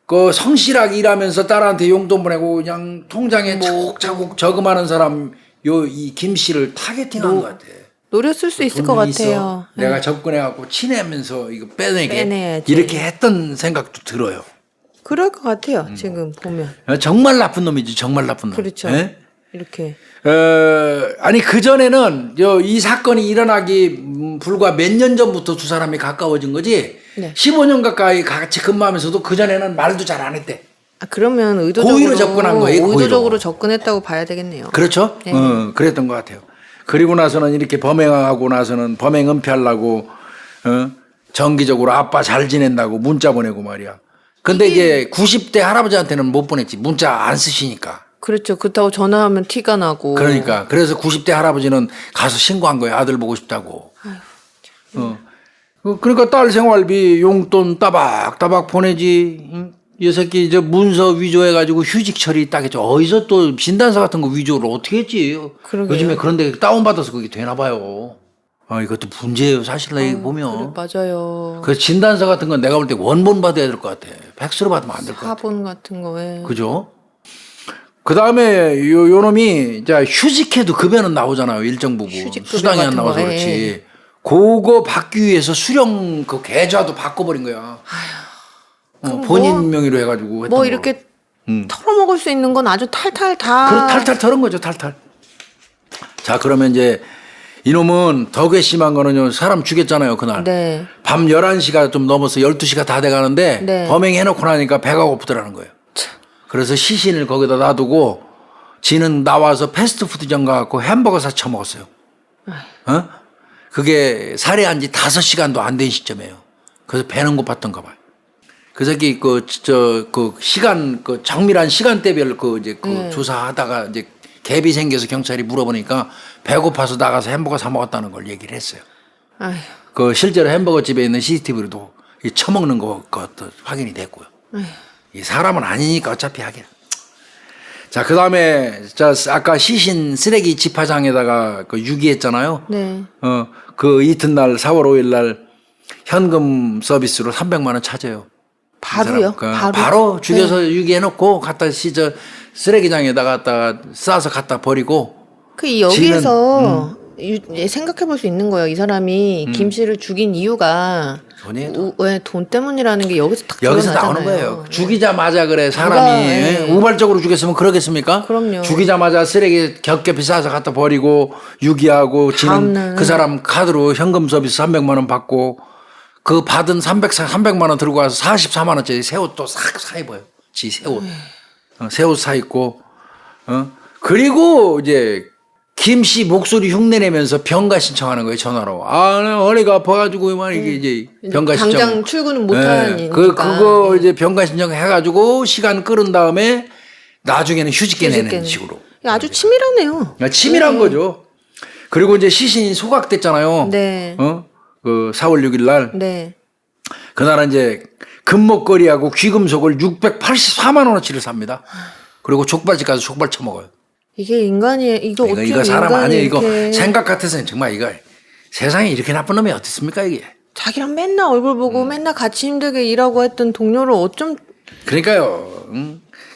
[SPEAKER 1] 그 성실하게 일하면서 딸한테 용돈 보내고 그냥 통장에 차곡차곡 저금하는 사람 이 김 씨를 타겟팅한 것 같아.
[SPEAKER 2] 노렸을 수 있을 것
[SPEAKER 1] 돈이 있어.
[SPEAKER 2] 같아요.
[SPEAKER 1] 내가 접근해갖고 친해면서 이거 빼내게
[SPEAKER 2] 빼내야지.
[SPEAKER 1] 이렇게 했던 생각도 들어요.
[SPEAKER 2] 그럴 것 같아요. 지금 보면.
[SPEAKER 1] 정말 나쁜 놈이지, 정말 나쁜 놈.
[SPEAKER 2] 그렇죠.
[SPEAKER 1] 예?
[SPEAKER 2] 이렇게.
[SPEAKER 1] 아니 그전에는 이 사건이 일어나기 불과 몇 년 전부터 두 사람이 가까워진 거지.
[SPEAKER 2] 네.
[SPEAKER 1] 15년 가까이 같이 근무하면서도 그전에는 말도 잘 안 했대.
[SPEAKER 2] 아, 그러면 의도적으로
[SPEAKER 1] 고의로 접근한 거예요, 고의로.
[SPEAKER 2] 의도적으로 접근했다고 봐야 되겠네요.
[SPEAKER 1] 그렇죠?
[SPEAKER 2] 네.
[SPEAKER 1] 그랬던 것 같아요. 그리고 나서는 이렇게 범행하고 나서는 범행 은폐하려고 정기적으로 아빠 잘 지낸다고 문자 보내고 말이야. 근데 이제 90대 할아버지한테는 못 보냈지. 문자 안 쓰시니까.
[SPEAKER 2] 그렇죠. 그렇다고 전화하면 티가 나고.
[SPEAKER 1] 그러니까 그래서 90대 할아버지는 가서 신고한 거예요. 아들 보고 싶다고. 그러니까 딸 생활비 용돈 따박따박 보내지. 응? 이 새끼 이제 문서 위조해가지고 휴직 처리 따겠죠. 어디서 또 진단서 같은 거 위조를 어떻게 했지?
[SPEAKER 2] 그러게요.
[SPEAKER 1] 요즘에 그런데 다운받아서 그게 되나 봐요. 이것도 문제예요. 사실 나 이거 보면.
[SPEAKER 2] 그래, 맞아요.
[SPEAKER 1] 그 진단서 같은 건 내가 볼 때 원본 받아야 될 것 같아. 팩스로 받으면 안 될 것 같아.
[SPEAKER 2] 사본 같은 거에.
[SPEAKER 1] 그죠? 그 다음에 요 놈이 자 휴직해도 급여는 나오잖아요. 일정 부분.
[SPEAKER 2] 휴직급여
[SPEAKER 1] 수당이 안
[SPEAKER 2] 같은
[SPEAKER 1] 나와서
[SPEAKER 2] 거,
[SPEAKER 1] 그렇지.
[SPEAKER 2] 예.
[SPEAKER 1] 그거 받기 위해서 수령 그 계좌도 바꿔버린 거야.
[SPEAKER 2] 그럼
[SPEAKER 1] 본인
[SPEAKER 2] 뭐-
[SPEAKER 1] 명의로 해가지고 했던
[SPEAKER 2] 뭐
[SPEAKER 1] 거.
[SPEAKER 2] 이렇게 털어먹을 수 있는 건 아주 탈탈 다.
[SPEAKER 1] 탈탈 털은 거죠. 탈탈. 자 그러면 이제 이놈은 더 괘씸한 거는요. 사람 죽였잖아요. 그날.
[SPEAKER 2] 네.
[SPEAKER 1] 밤 11시가 좀 넘어서 12시가 다 돼가는데
[SPEAKER 2] 네.
[SPEAKER 1] 범행해놓고 나니까 배가 고프더라는 거예요. 그래서 시신을 거기다 놔두고 지는 나와서 패스트푸드점 가갖고 햄버거 사 처먹었어요. 그게 살해한 지 5시간도 안 된 시점이에요. 그래서 배는 고팠던가 봐요. 그 새끼 그 시간 그 정밀한 시간대별 조사하다가 이제 갭이 생겨서 경찰이 물어보니까 배고파서 나가서 햄버거 사 먹었다는 걸 얘기를 했어요.
[SPEAKER 2] 아휴.
[SPEAKER 1] 그 실제로 햄버거 집에 있는 CCTV로도 이 처먹는 것도 확인이 됐고요. 이 사람은 아니니까 어차피 하긴. 자, 그 다음에 아까 시신 쓰레기 집화장에다가 그 유기했잖아요.
[SPEAKER 2] 네.
[SPEAKER 1] 그 이튿날 4월 5일 날 현금 서비스로 300만 원 찾아요.
[SPEAKER 2] 바로요?
[SPEAKER 1] 바로 죽여서 유기해놓고 갖다 쓰레기장에다가 갖다가 싸서 갖다 버리고.
[SPEAKER 2] 그 여기에서 생각해 볼 수 있는 거예요. 이 사람이 김 씨를 죽인 이유가
[SPEAKER 1] 돈이에요.
[SPEAKER 2] 왜 돈 때문이라는 게 여기서 딱
[SPEAKER 1] 여기서
[SPEAKER 2] 드러나잖아요.
[SPEAKER 1] 나오는 거예요. 죽이자마자 그래 사람이
[SPEAKER 2] 예.
[SPEAKER 1] 우발적으로 죽였으면 그러겠습니까?
[SPEAKER 2] 그럼요.
[SPEAKER 1] 죽이자마자 쓰레기 겹겹이 싸서 갖다 버리고 유기하고 지는
[SPEAKER 2] 다음날.
[SPEAKER 1] 그 사람 카드로 현금 서비스 300만 원 받고 그 받은 300만 원 들고 와서 44만 원짜리 새 옷 또 싹 사 입어요. 지 새 옷. 새 옷 사 입고 그리고 이제 김 씨 목소리 흉내내면서 병가 신청하는 거예요. 전화로. 나 허리가 아파가지고 막 이게 이제 병가 신청.
[SPEAKER 2] 당장 출근은 못 하니까.
[SPEAKER 1] 그거 이제 병가 신청 해가지고 시간 끌은 다음에 나중에는 휴직계 내는 식으로.
[SPEAKER 2] 아주 치밀하네요.
[SPEAKER 1] 치밀한 거죠. 그리고 이제 시신이 소각됐잖아요.
[SPEAKER 2] 네.
[SPEAKER 1] 그 4월 6일 날.
[SPEAKER 2] 네.
[SPEAKER 1] 그날은 이제 금목걸이하고 귀금속을 684만 원어치를 삽니다. 그리고 족발집 가서 족발 처먹어요.
[SPEAKER 2] 이게 인간이에요.
[SPEAKER 1] 이거 사람 아니에요. 이거
[SPEAKER 2] 이렇게
[SPEAKER 1] 생각 같아서는 정말 이거 세상에 이렇게 나쁜 놈이 어디 있습니까 이게.
[SPEAKER 2] 자기랑 맨날 얼굴 보고 맨날 같이 힘들게 일하고 했던 동료를 어쩜
[SPEAKER 1] 그러니까요.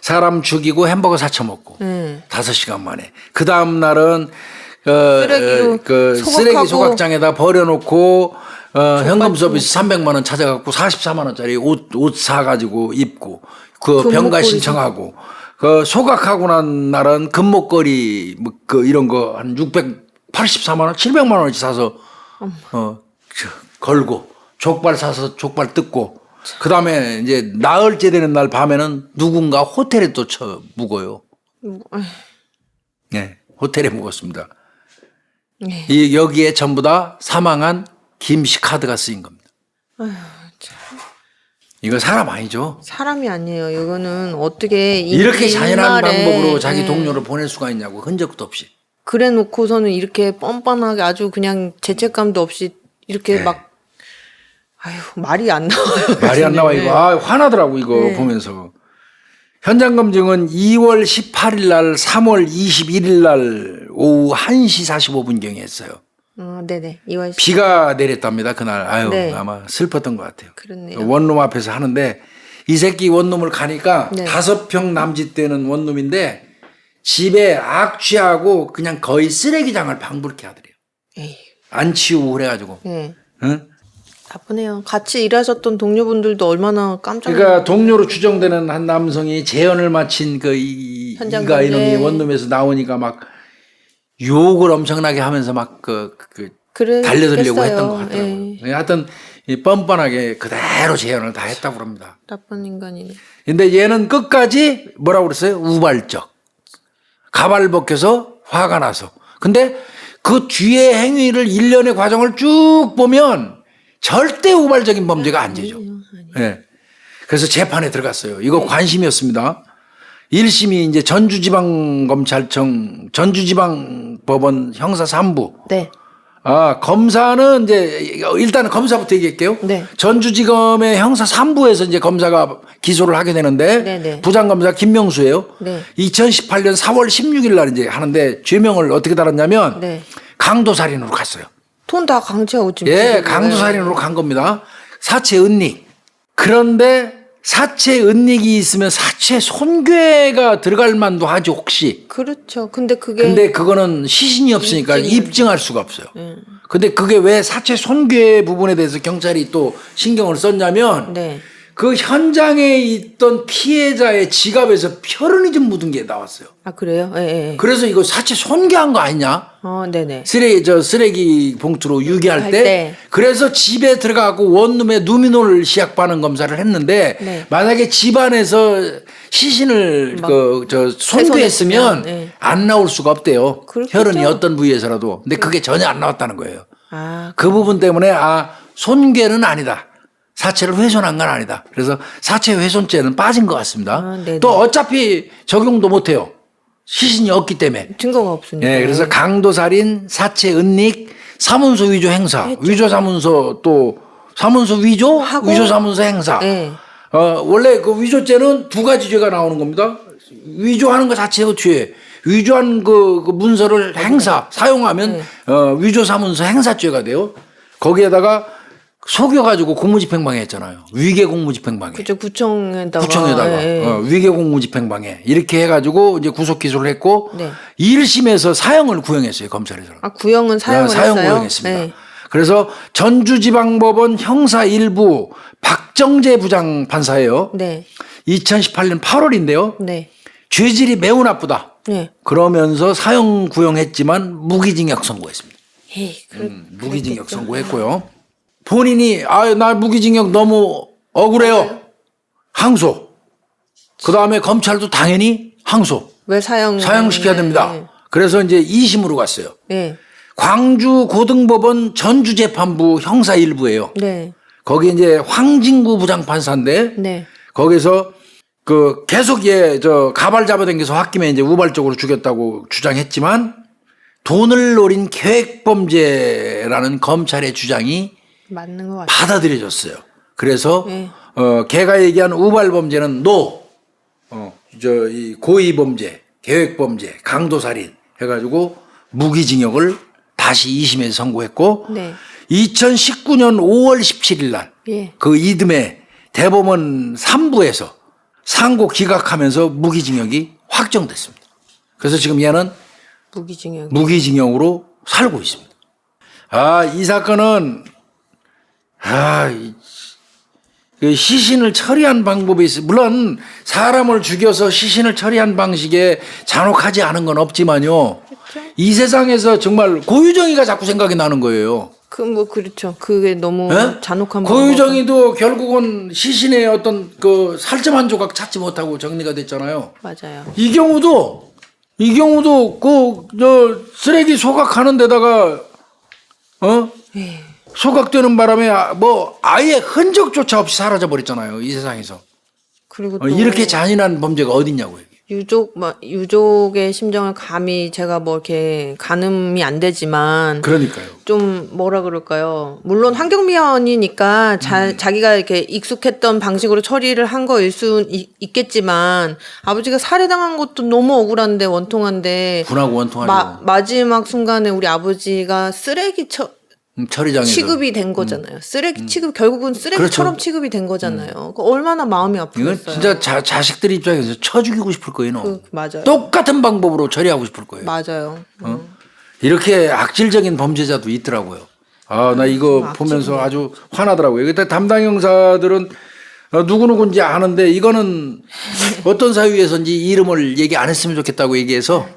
[SPEAKER 1] 사람 죽이고 햄버거 사쳐 먹고 5시간 만에. 그 다음 날은
[SPEAKER 2] 쓰레기로
[SPEAKER 1] 쓰레기 소각장에다 버려놓고 현금 서비스 300만 원 찾아갖고 44만 원짜리 옷 사가지고 입고 그 병가 신청하고 그 소각하고 난 날은 금목걸이 이런 거 한 684만 원, 700만 원어치 사서 걸고 족발 사서 족발 뜯고 그 다음에 이제 나흘째 되는 날 밤에는 누군가 호텔에 또 묵어요. 네, 호텔에 묵었습니다.
[SPEAKER 2] 네.
[SPEAKER 1] 여기에 전부 다 사망한 김씨 카드가 쓰인 겁니다. 이거 사람 아니죠.
[SPEAKER 2] 사람이 아니에요. 이거는 어떻게
[SPEAKER 1] 이렇게 잔인한
[SPEAKER 2] 일말에,
[SPEAKER 1] 방법으로 자기 동료를 보낼 수가 있냐고 흔적도 없이.
[SPEAKER 2] 그래 놓고서는 이렇게 뻔뻔하게 아주 그냥 죄책감도 없이 이렇게 막 말이 안 나와요.
[SPEAKER 1] 말이 안 나와 이거. 화나더라고 이거 보면서. 현장 검증은 2월 18일 날 3월 21일 날 오후 1시 45분경에 했어요.
[SPEAKER 2] 네네. 2월
[SPEAKER 1] 비가 내렸답니다 그날.
[SPEAKER 2] 네.
[SPEAKER 1] 아마 슬펐던 것 같아요.
[SPEAKER 2] 그렇네요.
[SPEAKER 1] 원룸 앞에서 하는데 이 새끼 원룸을 가니까
[SPEAKER 2] 네.
[SPEAKER 1] 5평 남짓 되는 원룸인데 집에 악취하고 그냥 거의 쓰레기장을 방불케 하더래요.
[SPEAKER 2] 에이.
[SPEAKER 1] 안 치우고 그래가지고.
[SPEAKER 2] 네.
[SPEAKER 1] 응?
[SPEAKER 2] 나쁘네요. 같이 일하셨던 동료분들도 얼마나 깜짝
[SPEAKER 1] 그러니까 동료로 추정되는 한 남성이 재연을 마친
[SPEAKER 2] 현장
[SPEAKER 1] 이가 이놈이
[SPEAKER 2] 경제.
[SPEAKER 1] 원룸에서 나오니까 막 욕을 엄청나게 하면서 막 달려들려고 했던 것 같더라고요. 하여튼 뻔뻔하게 그대로 재연을 다 했다고 합니다.
[SPEAKER 2] 나쁜 인간이네.
[SPEAKER 1] 근데 얘는 끝까지 뭐라고 그랬어요? 우발적. 가발 벗겨서 화가 나서. 근데 그 뒤에 행위를 일련의 과정을 쭉 보면 절대 우발적인 범죄가 안 되죠. 예. 그래서 재판에 들어갔어요. 이거 관심이었습니다. 1심이 이제 전주지방검찰청, 전주지방법원 형사 3부.
[SPEAKER 2] 네.
[SPEAKER 1] 검사는 이제 일단은 검사부터 얘기할게요.
[SPEAKER 2] 네.
[SPEAKER 1] 전주지검의 형사 3부에서 이제 검사가 기소를 하게 되는데
[SPEAKER 2] 네네.
[SPEAKER 1] 부장검사 김명수예요.
[SPEAKER 2] 네.
[SPEAKER 1] 2018년 4월 16일 날 이제 하는데 죄명을 어떻게 달았냐면
[SPEAKER 2] 네.
[SPEAKER 1] 강도살인으로 갔어요.
[SPEAKER 2] 돈 다 강제하고 지금.
[SPEAKER 1] 예,
[SPEAKER 2] 지금.
[SPEAKER 1] 강도살인으로 간 겁니다. 사체 은닉. 그런데 사체 은닉이 있으면 사체 손괴가 들어갈 만도 하지 혹시.
[SPEAKER 2] 그렇죠. 근데
[SPEAKER 1] 근데 그거는 시신이 없으니까
[SPEAKER 2] 입증을-
[SPEAKER 1] 입증할 수가 없어요. 근데 그게 왜 사체 손괴 부분에 대해서 경찰이 또 신경을 썼냐면
[SPEAKER 2] 네.
[SPEAKER 1] 그 현장에 있던 피해자의 지갑에서 혈흔이 좀 묻은 게 나왔어요.
[SPEAKER 2] 아 그래요? 예. 예.
[SPEAKER 1] 그래서 이거 사체 손괴한 거 아니냐?
[SPEAKER 2] 네네.
[SPEAKER 1] 쓰레기 봉투로 유기할
[SPEAKER 2] 할
[SPEAKER 1] 때.
[SPEAKER 2] 때.
[SPEAKER 1] 그래서 집에 들어가고 원룸에 누미놀 시약 반응 검사를 했는데
[SPEAKER 2] 네.
[SPEAKER 1] 만약에 집안에서 시신을 손괴했으면
[SPEAKER 2] 훼손했으면, 네.
[SPEAKER 1] 안 나올 수가 없대요.
[SPEAKER 2] 그렇겠죠.
[SPEAKER 1] 혈흔이 어떤 부위에서라도. 근데 그게 전혀 안 나왔다는 거예요.
[SPEAKER 2] 아
[SPEAKER 1] 그 부분 때문에 손괴는 아니다. 사체를 훼손한 건 아니다. 그래서 사체 훼손죄는 빠진 것 같습니다.
[SPEAKER 2] 네네.
[SPEAKER 1] 또 어차피 적용도 못해요. 시신이 없기 때문에.
[SPEAKER 2] 증거가 없으니까.
[SPEAKER 1] 네, 그래서 강도살인, 사체 은닉, 사문서 위조 행사, 위조 사문서 또 사문서 위조,
[SPEAKER 2] 하고.
[SPEAKER 1] 위조 사문서 행사.
[SPEAKER 2] 네.
[SPEAKER 1] 원래 그 위조죄는 두 가지 죄가 나오는 겁니다. 위조하는 것 자체가 죄. 위조한 그 문서를 사용하면 위조 사문서 행사죄가 돼요. 거기에다가 속여가지고 공무집행방해 했잖아요. 위계 공무집행방해.
[SPEAKER 2] 그죠. 구청에다가.
[SPEAKER 1] 구청에다가
[SPEAKER 2] 예.
[SPEAKER 1] 위계 공무집행방해 이렇게 해가지고 이제 구속 기소를 했고
[SPEAKER 2] 네.
[SPEAKER 1] 1심에서 사형을 구형했어요 검찰에서는.
[SPEAKER 2] 아 구형은 사형을
[SPEAKER 1] 사형
[SPEAKER 2] 했어요.
[SPEAKER 1] 구형했습니다.
[SPEAKER 2] 네.
[SPEAKER 1] 그래서 전주지방법원 형사 1부 박정재 부장 판사예요.
[SPEAKER 2] 네.
[SPEAKER 1] 2018년 8월인데요.
[SPEAKER 2] 네.
[SPEAKER 1] 죄질이 매우 나쁘다.
[SPEAKER 2] 네.
[SPEAKER 1] 그러면서 사형 구형했지만 무기징역 선고했습니다.
[SPEAKER 2] 에이,
[SPEAKER 1] 무기징역 선고했고요. 본인이 나 무기징역 너무 억울해요. 항소. 그다음에 검찰도 당연히 항소.
[SPEAKER 2] 왜
[SPEAKER 1] 사형시켜야 됩니다.
[SPEAKER 2] 네.
[SPEAKER 1] 그래서 이제 2심으로 갔어요.
[SPEAKER 2] 네.
[SPEAKER 1] 광주 고등법원 전주재판부 형사 1부예요.
[SPEAKER 2] 네.
[SPEAKER 1] 거기 이제 황진구 부장판사인데
[SPEAKER 2] 네.
[SPEAKER 1] 거기서 계속 가발 잡아당겨서 홧김에 이제 우발적으로 죽였다고 주장했지만 돈을 노린 계획범죄라는 검찰의 주장이
[SPEAKER 2] 맞는 것 같아요.
[SPEAKER 1] 받아들여졌어요. 그래서
[SPEAKER 2] 네.
[SPEAKER 1] 걔가 얘기한 우발범죄는 이 고의범죄, 계획범죄, 강도살인 해가지고 무기징역을 다시 2심에서 선고했고
[SPEAKER 2] 네.
[SPEAKER 1] 2019년 5월 17일 날
[SPEAKER 2] 예.
[SPEAKER 1] 그 이듬해 대법원 3부에서 상고 기각하면서 무기징역이 확정됐습니다. 그래서 지금 얘는
[SPEAKER 2] 무기징역.
[SPEAKER 1] 무기징역으로 살고 있습니다. 이 사건은 그 시신을 처리한 방법이 있어요. 물론 사람을 죽여서 시신을 처리한 방식에 잔혹하지 않은 건 없지만요. 이 세상에서 정말 고유정이가 자꾸 생각이 나는 거예요.
[SPEAKER 2] 그렇죠. 그게 너무
[SPEAKER 1] 예?
[SPEAKER 2] 잔혹한
[SPEAKER 1] 고유정이도 결국은 시신의 어떤 그 살점 한 조각 찾지 못하고 정리가 됐잖아요.
[SPEAKER 2] 맞아요.
[SPEAKER 1] 이 경우도 쓰레기 소각하는 데다가
[SPEAKER 2] 예.
[SPEAKER 1] 소각되는 바람에 아예 흔적조차 없이 사라져 버렸잖아요. 이 세상에서.
[SPEAKER 2] 그리고 또
[SPEAKER 1] 이렇게 잔인한 범죄가 어딨냐고요.
[SPEAKER 2] 유족의 심정을 감히 제가 이렇게 가늠이 안 되지만
[SPEAKER 1] 그러니까요.
[SPEAKER 2] 좀 뭐라 그럴까요? 물론 환경미화원이니까 자기가 이렇게 익숙했던 방식으로 처리를 한 거일 수 있겠지만 아버지가 살해당한 것도 너무 억울한데 원통한데
[SPEAKER 1] 분하고 원통하죠.
[SPEAKER 2] 마지막 순간에 우리 아버지가 쓰레기
[SPEAKER 1] 처리장에서.
[SPEAKER 2] 취급이 된 거잖아요. 쓰레기 취급 결국은 쓰레기처럼
[SPEAKER 1] 그렇죠.
[SPEAKER 2] 취급이 된 거잖아요. 얼마나 마음이
[SPEAKER 1] 이건
[SPEAKER 2] 아프겠어요.
[SPEAKER 1] 진짜 자식들 입장에서 쳐 죽이고 싶을 거예요.
[SPEAKER 2] 맞아요.
[SPEAKER 1] 똑같은 방법으로 처리하고 싶을 거예요.
[SPEAKER 2] 맞아요.
[SPEAKER 1] 이렇게 악질적인 범죄자도 있더라고요. 나 이거 보면서 아주 화나더라고요. 그때 담당 형사들은 누구누구인지 아는데 이거는 어떤 사유에서인지 이름을 얘기 안 했으면 좋겠다고 얘기해서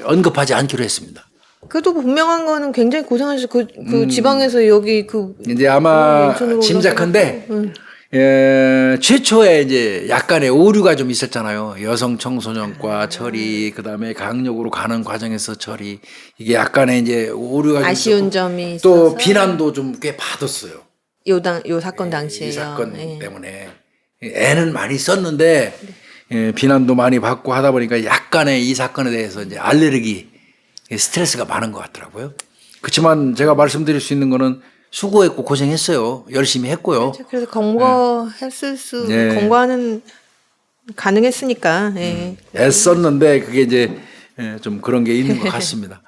[SPEAKER 1] 언급하지 않기로 했습니다.
[SPEAKER 2] 그래도 분명한 거는 굉장히 고생하셔서 그 지방에서 여기
[SPEAKER 1] 이제 아마
[SPEAKER 2] 인천으로
[SPEAKER 1] 짐작한데 최초에 이제 약간의 오류가 좀 있었잖아요. 여성 청소년과 처리, 그다음에 강력으로 가는 과정에서 처리, 이게 약간의 이제 오류가 좀
[SPEAKER 2] 아쉬운
[SPEAKER 1] 있었고,
[SPEAKER 2] 점이
[SPEAKER 1] 또
[SPEAKER 2] 있어서
[SPEAKER 1] 비난도 좀 꽤 받았어요.
[SPEAKER 2] 요 사건 당시에요.
[SPEAKER 1] 이 사건
[SPEAKER 2] 예.
[SPEAKER 1] 때문에 애는 많이 썼는데 비난도 많이 받고 하다 보니까 약간의 이 사건에 대해서 이제 알레르기 스트레스가 많은 것 같더라고요. 그렇지만 제가 말씀드릴 수 있는 거는 수고했고 고생했어요. 열심히 했고요.
[SPEAKER 2] 그래서 검거했을 수,
[SPEAKER 1] 네.
[SPEAKER 2] 검거하는 가능했으니까. 예.
[SPEAKER 1] 애썼는데 그게 이제 좀 그런 게 있는 것 같습니다.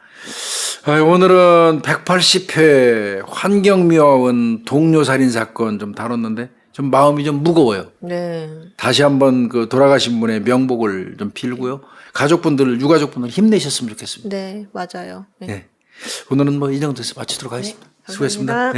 [SPEAKER 1] 오늘은 180회 환경미화원 동료살인 사건 좀 다뤘는데 좀 마음이 좀 무거워요.
[SPEAKER 2] 네.
[SPEAKER 1] 다시 한번 그 돌아가신 분의 명복을 좀 빌고요. 가족분들, 유가족분들 힘내셨으면 좋겠습니다.
[SPEAKER 2] 네, 맞아요. 네.
[SPEAKER 1] 네. 오늘은 뭐 이 정도에서 마치도록 하겠습니다. 수고했습니다.
[SPEAKER 2] 감사합니다.